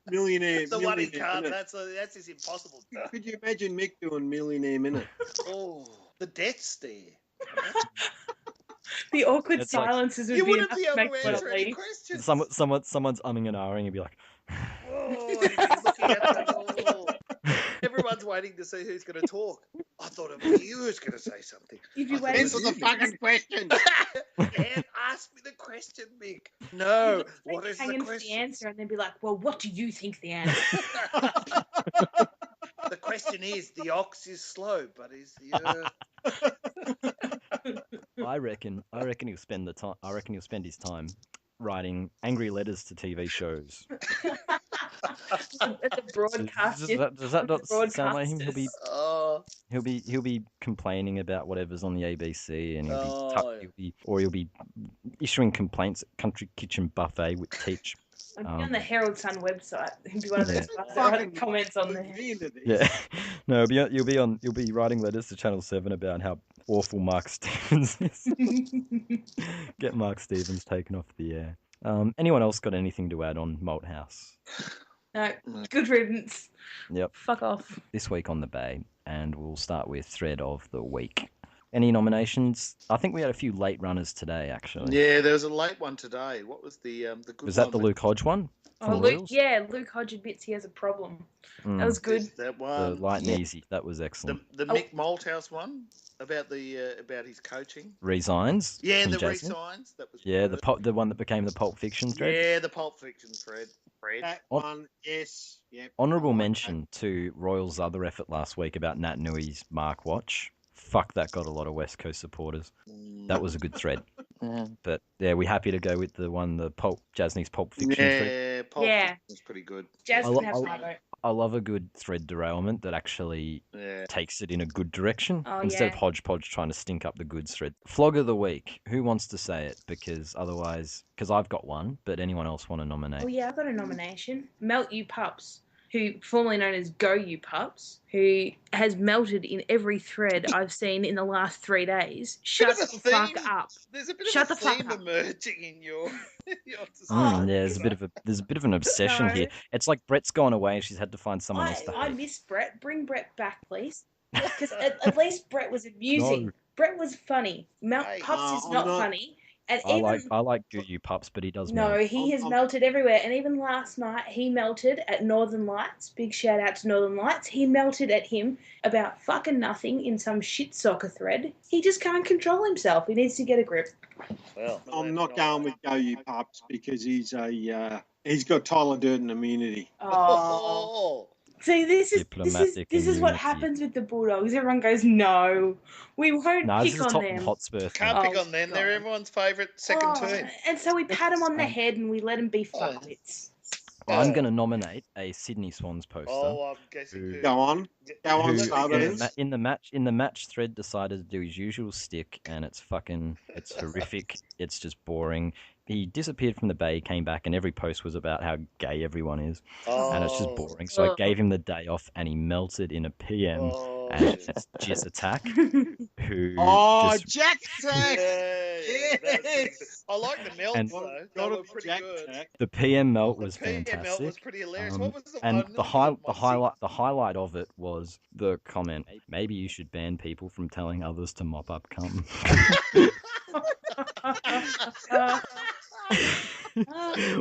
Millionaire. The one he Millionaire can't. Minute. That's his impossible stuff. Could you imagine Mick doing Millionaire Minute? Oh, the death stare. The awkward It's like- silences would You be wouldn't enough be to able make to one answer any leave. questions. Someone's umming and ahhing, and you'd be like, Oh, you'd be looking at them. Oh. Everyone's waiting to see who's going to talk. I thought it was you who's going to say something. You'd be I thought waiting it Answer was the you. fucking question. And ask me the question, Mick. No, You'd just what is the hanging for the question? answer and then be like, well, what do you think the answer? The question is, the ox is slow, but is the I reckon he'll spend the time. I reckon he'll spend his time writing angry letters to TV shows. At the broadcast. Does that not sound like him? Oh, He'll be complaining about whatever's on the ABC, and Oh. he'll be issuing complaints at Country Kitchen Buffet with Teach. I'd be on the Herald Sun website. He'd be one of those Yeah. guys that write comments on there. Yeah, no, you'll be writing letters to Channel 7 about how awful Mark Stevens is. Get Mark Stevens taken off the air. Anyone else got anything to add on Malthouse? No, good riddance. Yep. Fuck off. This week on the Bay, and we'll start with Thread of the Week. Any nominations? I think we had a few late runners today, actually. yeah, there was a late one today. What was the good Was that one? the Luke Hodge one? From Oh, Luke, Royals? yeah, Luke Hodge admits he has a problem. That was good. That The one. light and easy. That was excellent. The Oh. Mick Malthouse one about about his coaching. Resigns. Yeah, from the Jasmine. resigns. That was Yeah, good. the one that became the Pulp Fiction thread. Yeah, the Pulp Fiction thread. That one, yes. Yep. Honourable I like mention to Royals' other effort last week about Nat Nui's Mark Watch. Fuck, that got a lot of West Coast supporters. That was a good thread. Yeah. But yeah, we're happy to go with the one, the Jasne's Pulp Fiction thread. Yeah, Pulp Yeah. Fiction was pretty good. Jazz I lo- can have I- my vote. I love a good thread derailment that actually Yeah. takes it in a good direction Oh, instead of yeah. hodgepodge trying to stink up the goods thread. Flog of the week. Who wants to say it? Because I've got one, but anyone else want to nominate? Oh, yeah, I got a nomination. Melt You Pups, who formerly known as Go You Pups, who has melted in every thread I've seen in the last 3 days. Shut Bit the of a fuck theme. up. There's a bit Shut of a the fuck theme up. emerging in your Oh, Yeah, there's a bit of an obsession No. here. It's like Brett's gone away and she's had to find someone else to I hate. miss Brett. Bring Brett back, please. Because at least Brett was amusing. No. Brett was funny. Hey, Pups is I'm not not- funny. And I even like Goo You Pups, but he does no, melt. he has I'm- melted everywhere. And even last night, he melted at Northern Lights. Big shout out to Northern Lights. He melted at him about fucking nothing in some shit soccer thread. He just can't control himself. He needs to get a grip. Well, I'm not going with Go You Pups because he's got Tyler Durden immunity. Oh. See, this is Diplomatic what immunity. happens with the Bulldogs. Everyone goes, no, we won't No, this pick is on Tottenham them. Hotspur. Can't Oh, pick on them. They're God. everyone's favourite second Oh, team. and so we pat him on the head and we let him be Oh. fuckwits. I'm going to nominate a Sydney Swans poster. Oh, I'm guessing Who- who. Go on. Go on, who Starburns. in the match thread decided to do his usual stick, and it's horrific. It's just boring. He disappeared from the bay, came back, and every post was about how gay everyone is, and it's just boring. So I gave him the day off, and he melted in a PM, and it's Jizz Attack, who Jack Attack! Yes. I like the melts And- though. They were pretty good. the PM melt was The PM fantastic. melt was pretty hilarious. What was the and one? the highlight of it was the comment, maybe you should ban people from telling others to mop up cum.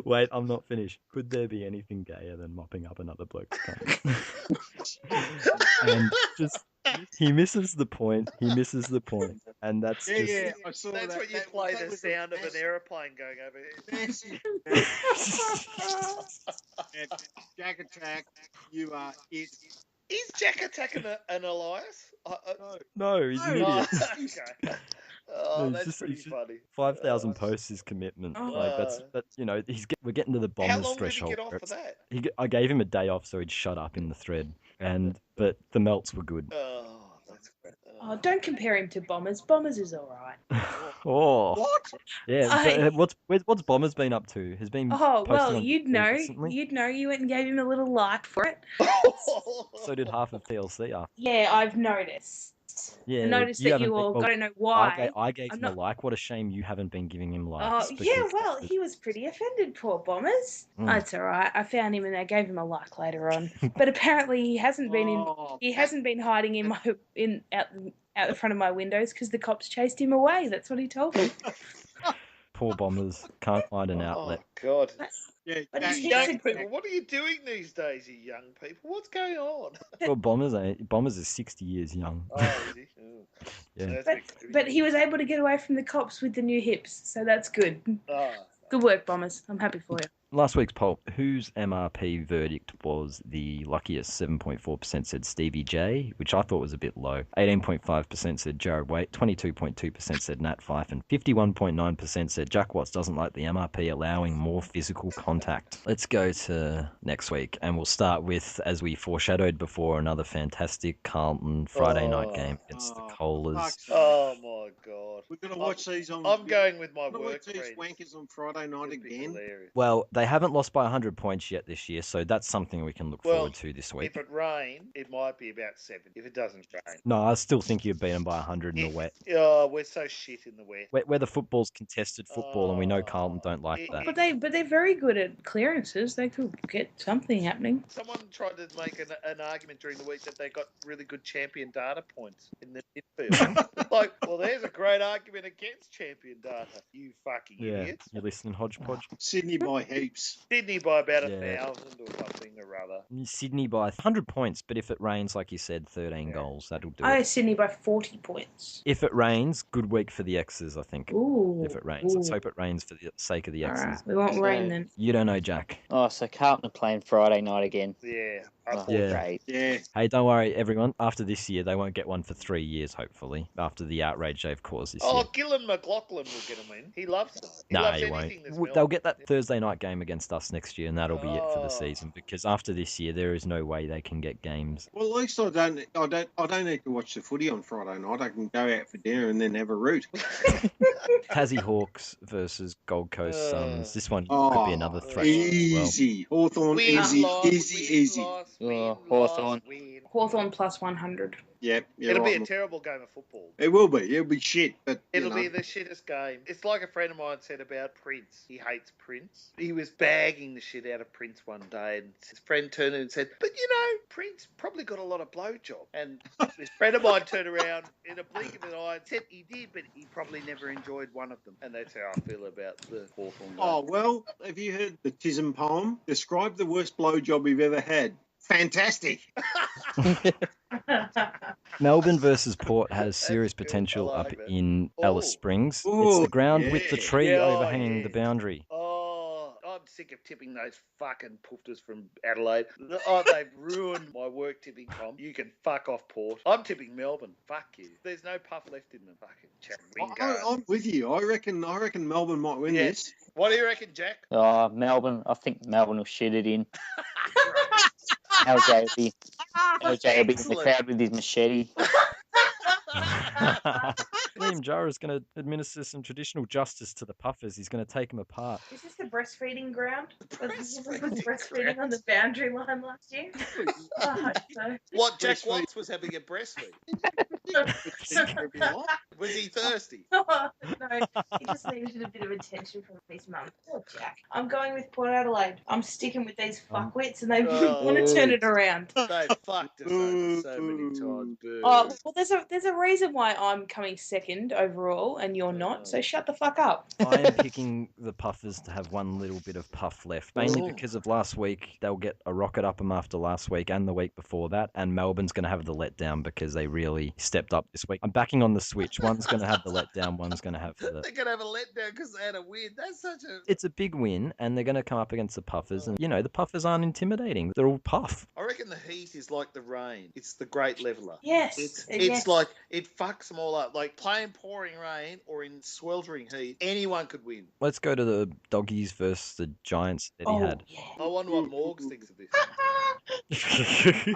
Wait, I'm not finished. Could there be anything gayer than mopping up another bloke's cum? And just he misses the point. And that's just I saw That's that. when you play the sound of an aeroplane going over here. Jack Attack, you are it. Is Jack attacking an Elias? no, he's an idiot. Okay. Oh, No, that's pretty funny. 5,000 posts is commitment. We're getting to the Bombers How long threshold. did he get off for that? I gave him a day off so he'd shut up in the thread, but the melts were good. Oh, that's great. Oh, don't compare him to Bombers. Bombers is all right. Oh, What? yeah. What's Bombers been up to? Has been Oh, posting well, on you'd YouTube know. recently? You'd know. You went and gave him a little like for it. So did half of TLC after. Yeah, I've noticed. Yeah, I noticed you that you haven't been- all, well, I don't know why. I gave I'm him not- a like. What a shame you haven't been giving him Oh, likes. yeah, because well, he was pretty offended, poor Bombers. That's all right. I found him and I gave him a like later on. But apparently he hasn't been hiding in out the front of my windows because the cops chased him away. That's what he told me. Poor Bombers can't find an outlet. Oh, God. Yeah, But Jack- he's Young Jack- people, what are you doing these days, you young people? What's going on? Well, Bombers is 60 years young. Oh, is he? Oh. Yeah. That's a bit But he was able to get away from the cops with the new hips, so that's good. Oh. Good work, Bombers. I'm happy for you. Last week's poll, whose MRP verdict was the luckiest? 7.4% said Stevie J, which I thought was a bit low. 18.5% said Jared Waite, 22.2% said Nat Fife, and 51.9% said Jack Watts doesn't like the MRP allowing more physical contact. Let's go to next week, and we'll start with, as we foreshadowed before, another fantastic Carlton Friday night game against the Colas. Oh, my God. We're going to watch these on... I'm going with my We're gonna work watch these friends. wankers on Friday night It'd be again. hilarious. Well, they haven't lost by 100 points yet this year, so that's something we can look forward to this week. If it rains, it might be about 7. If it doesn't rain. No, I still think you've beaten by 100 in the wet. Oh, we're so shit in the wet. Where the football's contested football, and we know Carlton don't like that. But they're very good at clearances. They could get something happening. Someone tried to make an argument during the week that they got really good champion data points in the midfield. Like, well, there's a great argument against champion data, you fucking Yeah, idiots. you listening, Hodgepodge? Sydney by heaps. Sydney by about Yeah. 1,000 or something or other. Sydney by 100 points, but if it rains, like you said, 13 goals, that'll do I it. have Sydney by 40 points. If it rains, good week for the X's, I think. Ooh. If it rains, let's hope it rains for the sake of the All X's. right, we won't rain then. You don't know, Jack. Oh, so Carlton are playing Friday night again. Yeah. Oh, Yeah. great. Yeah. Hey, don't worry, everyone. After this year, they won't get one for 3 years, hopefully, after the outrage they've caused this year. Oh, Gillan McLaughlin will get him in. He loves them. He No, loves he won't. anything that's They'll milk. get that Thursday night game against us next year, and that'll be it for the season. Because after this year, there is no way they can get games. Well, at least I don't need to watch the footy on Friday night. I can go out for dinner and then have a root. Tassie Hawks versus Gold Coast Suns. This one Oh, could be another threat as easy. Hawthorn, Win, easy, loss, easy, win, easy. loss, Oh, win, Hawthorn. loss, win. Hawthorn plus 100. Yep. you're It'll be right. a terrible game of football. It will be. It'll be shit, but It'll be the shittest game. It's like a friend of mine said about Prince. He hates Prince. He was bagging the shit out of Prince one day, and his friend turned and said, "But you know, Prince probably got a lot of blowjob." And this friend of mine turned around in a blink of an eye and said he did, but he probably never enjoyed one of them. And that's how I feel about the Hawthorn game. Oh, well, have you heard the Tism poem? Describe the worst blowjob you've ever had. Fantastic. Melbourne versus Port has serious good. potential I up like that. in Oh. Alice Springs. Oh, it's the ground with the yeah. tree Yeah, oh, overhanging yeah. the boundary. Oh, I'm sick of tipping those fucking poofters from Adelaide. Oh, they've ruined my work tipping comp. You can fuck off, Port. I'm tipping Melbourne. Fuck you. There's no puff left in them. Fucking Chad Wingard. I'm with you. I reckon Melbourne might win this. What do you reckon, Jack? Oh, Melbourne. I think Melbourne will shit it in. LJ will be in the crowd with his machete. Liam Jara is going to administer some traditional justice to the puffers. He's going to take them apart. Is this the breastfeeding ground? Was Breastfeeding breastfeeding on the boundary line last year? Oh, so. What, Jack Watts was having a breastfeed? Was he thirsty? No, he just needed a bit of attention from his mum. Poor Jack. I'm going with Port Adelaide. I'm sticking with these fuckwits, and they want to turn it around. They fucked us over so many times. Boo. Oh well, there's a reason why I'm coming second overall, and you're not. So shut the fuck up. I am picking the puffers to have one little bit of puff left, mainly because of last week. They'll get a rocket up them after last week and the week before that, and Melbourne's going to have the letdown because they really stepped up this week. I'm backing on the switch. One's going to have the letdown, one's going to have the... They're going to have a letdown because they had a win. That's such a... It's a big win, and they're going to come up against the puffers, and, you know, the puffers aren't intimidating. They're all puff. I reckon the heat is like the rain. It's the great leveller. Yes. It's like, it fucks them all up. Like, playing pouring rain or in sweltering heat, anyone could win. Let's go to the doggies versus the Giants that he had. Yeah. I wonder what Morgs thinks of this.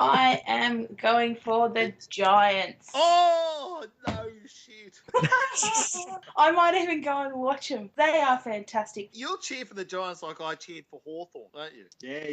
I am going for the Giants. Oh, no shit. I might even go and watch them. They are fantastic. You'll cheer for the Giants like I cheered for Hawthorn, don't you? Yeah,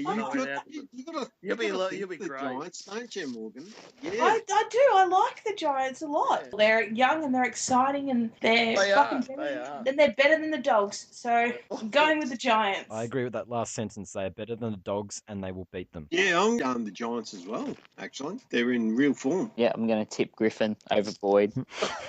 You'll be the great. Giants, don't you, Morgan? Yeah. I do. I like the Giants a lot. Yeah. They're young and they're exciting and they're They fucking are, better. they are. And they're better than the Dogs. So I'm going with the Giants. I agree with that last sentence. They are better than the Dogs, and they will beat them. Yeah, I'm going the Giants as well, actually. They're in real form. Yeah, I'm going to tip Griffin over Boyd.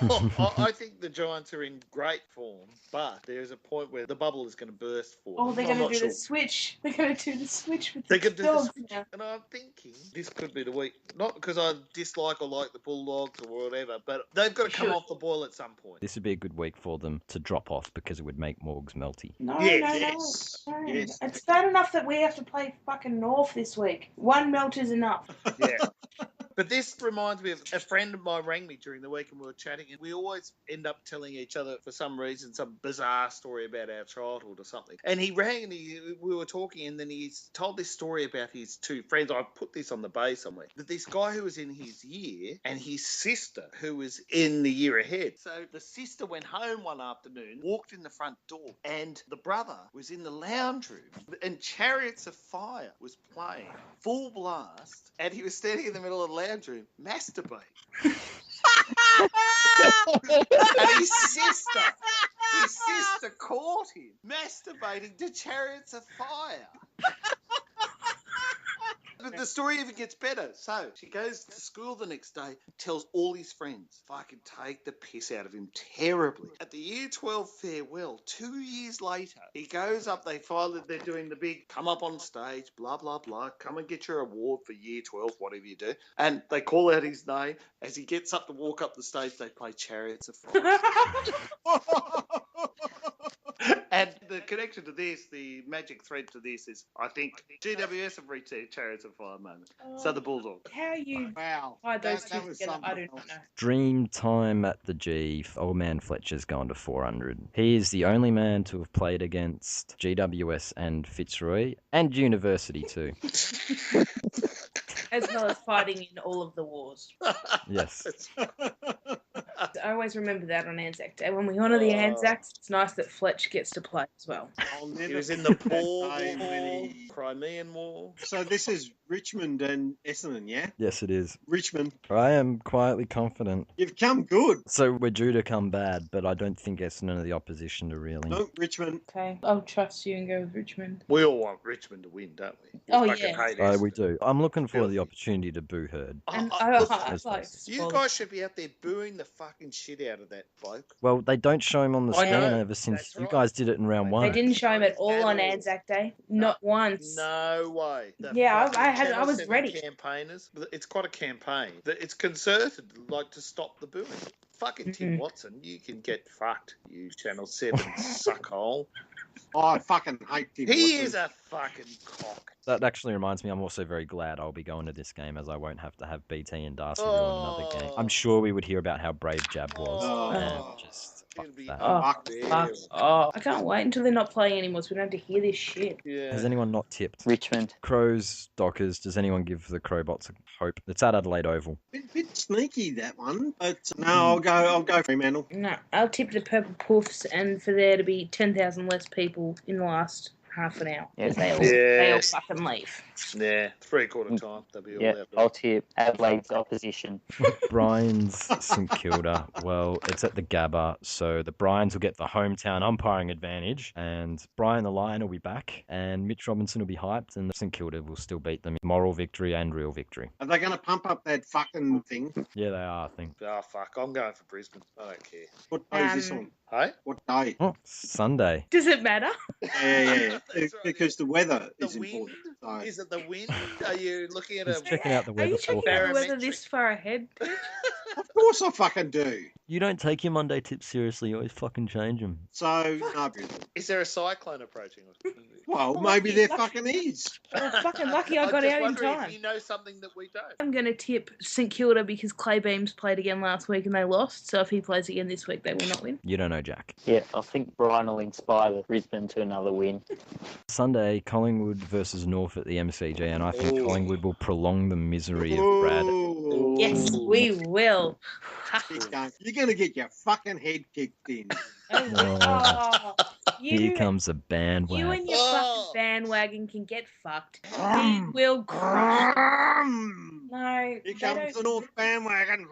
I think the Giants are in great form, but there's a point where the bubble is going to burst for them. Oh, they're I'm going not to do sure. the switch. They're going to do the switch with They the could do the Dogs switch. now. And I'm thinking this could be the week. Not because I dislike or like the Bulldogs or whatever, but they've got to come off the boil at some point. This would be a good week for them to drop off because it would make Morgs melty. No, Yes. no. Yes. It's bad enough that we have to play fucking North this week. One melt is enough. Yeah. But this reminds me of a friend of mine rang me during the week and we were chatting, and we always end up telling each other, for some reason, some bizarre story about our childhood or something. And he rang and we were talking, and then he told this story about his two friends. I put this on the bay somewhere. That this guy who was in his year and his sister who was in the year ahead. So the sister went home one afternoon, walked in the front door, and the brother was in the lounge room, and Chariots of Fire was playing full blast, and he was standing in the middle of the lounge room masturbating. And his sister caught him masturbating to Chariots of Fire. But the story even gets better. So she goes to school the next day, tells all his friends, fucking take the piss out of him terribly. At the year 12 farewell, 2 years later, he goes up, they find that they're doing the big come up on stage, blah, blah, blah, come and get your award for year 12, whatever you do. And they call out his name. As he gets up to walk up the stage, they play Chariots of Fire. And the connection to this, the magic thread to this is, I think GWS have reached their Chariots of Fire moment. So the Bulldogs. How you Wow. tied those That two was together, I do something not know. Dream time at the G. Old man Fletcher's gone to 400. He is the only man to have played against GWS and Fitzroy, and University too. As well as fighting in all of the wars. Yes. I always remember that on Anzac Day. When we honour the Anzacs, it's nice that Fletch gets to play as well. I'll never He was in the forget Boer that day when War, he- Crimean War. So this is Richmond and Essendon, yeah? Yes, it is. Richmond, I am quietly confident. you've come good. So we're due to come bad, but I don't think Essendon are the opposition to really. No, Richmond. Okay, I'll trust you and go with Richmond. We all want Richmond to win, don't we? We Oh, fucking yeah. hate We Essendon. do. I'm looking for Filthy. the opportunity to boo Herd. And Look, I'd like to you spoil guys should be out there booing the fucking shit out of that bloke. Well, they don't show him on the I screen know, ever since that's you right. guys did it in round They one. They didn't show him at all on At all. Anzac Day. Not once. No way. The Yeah, fucking I was 7 ready. Campaigners. It's quite a campaign. It's concerted, like, to stop the booing. Fucking Tim Mhm. Watson, you can get fucked, you Channel 7 suckhole. Oh, I fucking hate Tim He Watson. is a fucking cock. That actually reminds me, I'm also very glad I'll be going to this game as I won't have to have BT and Darcy ruin another game. I'm sure we would hear about how brave Jab was and just fuck It'll be that. Fuck. Fuck. Oh, I can't wait until they're not playing anymore so we don't have to hear this shit. Yeah. Has anyone not tipped? Richmond. Crows, Dockers, does anyone give the Crowbots a hope? It's at Adelaide Oval. Bit sneaky that one, but no, I'll go Fremantle. No, I'll tip the Purple Puffs and for there to be 10,000 less people in the last half an hour. Yeah. They all fucking leave. Yeah, 3/4 time. They'll be all Yeah, out there. I'll tip Adelaide's opposition. Bryans, St Kilda. Well, it's at the Gabba, so the Bryans will get the hometown umpiring advantage, and Brian the Lion will be back, and Mitch Robinson will be hyped, and St Kilda will still beat them. Moral victory and real victory. Are they going to pump up that fucking thing? Yeah, they are, I think. Oh, fuck. I'm going for Brisbane. I don't care. What day is this on? Hey? What day? Oh, Sunday. Does it matter? Yeah. That's right, Because the weather The is wind? important. So. Is it the wind? Are you looking at He's a... checking out the Are weather you checking out the weather Barometric. this far ahead? Pitch? Of course I fucking do. You don't take your Monday tips seriously, you always fucking change them. So, no, Brisbane. Is there a cyclone approaching? Well, Oh, maybe lucky, there fucking is. Well, fucking lucky I got just out in wondering time. if you know something that we don't. I'm going to tip St Kilda because Clay Beams played again last week and they lost. So if he plays again this week, they will not win. You don't know Jack. Yeah, I think Brian will inspire the Brisbane to another win. Sunday, Collingwood versus North at the MCG, and I think Ooh. Collingwood will prolong the misery of Brad. Ooh. Yes, we will. Big game. You're going to get your fucking head kicked in. Oh, Here you, comes a you bandwagon. and your Oh. fucking bandwagon can get fucked. He will crush. No, Here they comes don't. the North bandwagon.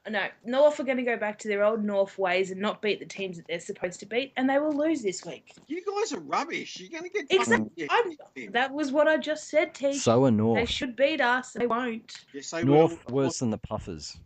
No, North are going to go back to their old North ways and not beat the teams that they're supposed to beat, and they will lose this week. You guys are rubbish. You're going to get Exactly. fucking kicked in. That was what I just said, T. So are They North. should beat us. They won't. Yes, they North will. worse than the Puffers.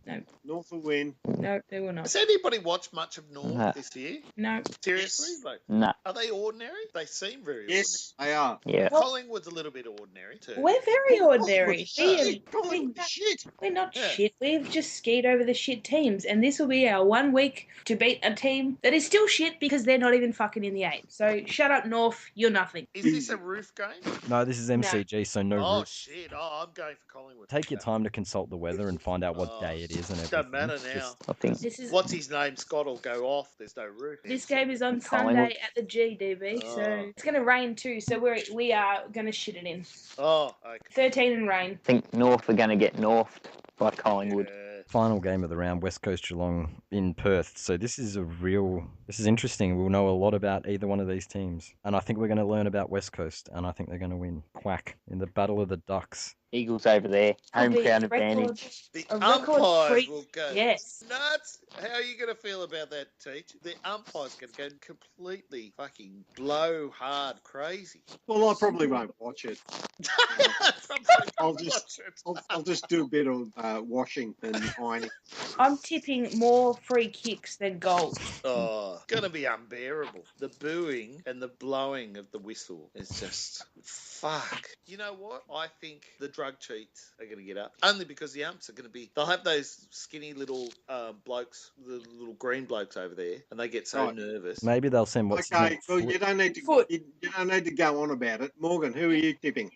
North will win. No, they will not. Has anybody watched much of North No. this year? No. Seriously? Like, Nah, are they ordinary? They seem very Yes, they are. yeah. ordinary. Collingwood's a little bit ordinary too. We're very ordinary. Shit. Collingwood shit. We're not Yeah. shit. We've just skied over the shit teams, and this will be our 1 week to beat a team that is still shit because they're not even fucking in the 8. So shut up, North. You're nothing. Is this a roof game? No, this is MCG, so no Oh roof. shit! Oh, I'm going for Collingwood. Take your time to consult the weather and find out what Oh, day it is and everything. Doesn't matter now. Just- I think This is What's his name? Scott will go off. There's no roof. this game is on Collingwood. Sunday at the GDB, Oh. so it's gonna rain too. So we are gonna shit it in. Oh, okay. 13 and rain. I think North are going to get Northed by Collingwood. Yeah. Final game of the round, West Coast Geelong in Perth. So this is interesting. We'll know a lot about either one of these teams. And I think we're going to learn about West Coast, and I think they're going to win. Quack in the Battle of the Ducks. Eagles over there. Home It'll be ground a record- advantage. The A record umpires freak. will go Yes. nuts. How are you going to feel about that, Teach? The umpires going to go completely fucking blow hard crazy. Well, I probably won't watch it. I'll Watch just- it. I'll just do a bit of washing and ironing. I'm tipping more free kicks than goals. Oh, going to be unbearable. The booing and the blowing of the whistle is just fuck. You know what? I think the drug cheats are going to get up only because the umps are going to be. They'll have those skinny little blokes, the little green blokes over there, and they get so Right. nervous. Maybe they'll send what's his Okay, name, well, Flick. you don't need to. Foot. You don't need to go on about it. Morgan, who are you tipping?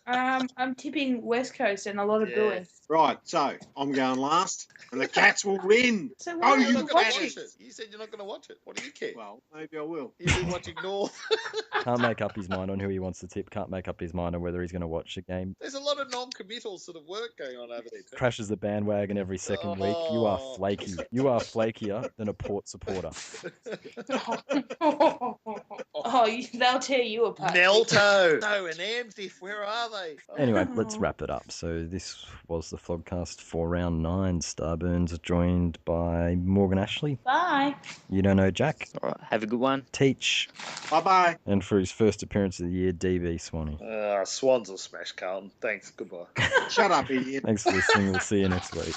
I'm tipping West Coast and a lot of Yeah. booing. Right, so I'm going last, and the Cats will win. So Oh, why You're are you not you going to watching? watch it. You said you're not going to watch it. What do you care? Well, maybe I will. You've been watching North. Can't make up his mind on who he wants to tip. Can't make up his mind on whether he's going to watch the game. There's a lot of non-committal sort of work going on over there. Too. Crashes the bandwagon every second week. You are Oh. flaky. You are flakier than a Port supporter. They'll tear you apart. Melto. No, and Amsdiff, where are they? Anyway, let's wrap it up. So this was the Flogcast for round 9. Starburns joined by Morganashlee. Bye. You don't know Jack. All right, have a good one. Teach. Bye-bye. And for his first appearance of the year, DB Swannie. Swans will smash Carlton. Thanks. Goodbye. Shut up, idiot. Thanks for listening. We'll see you next week.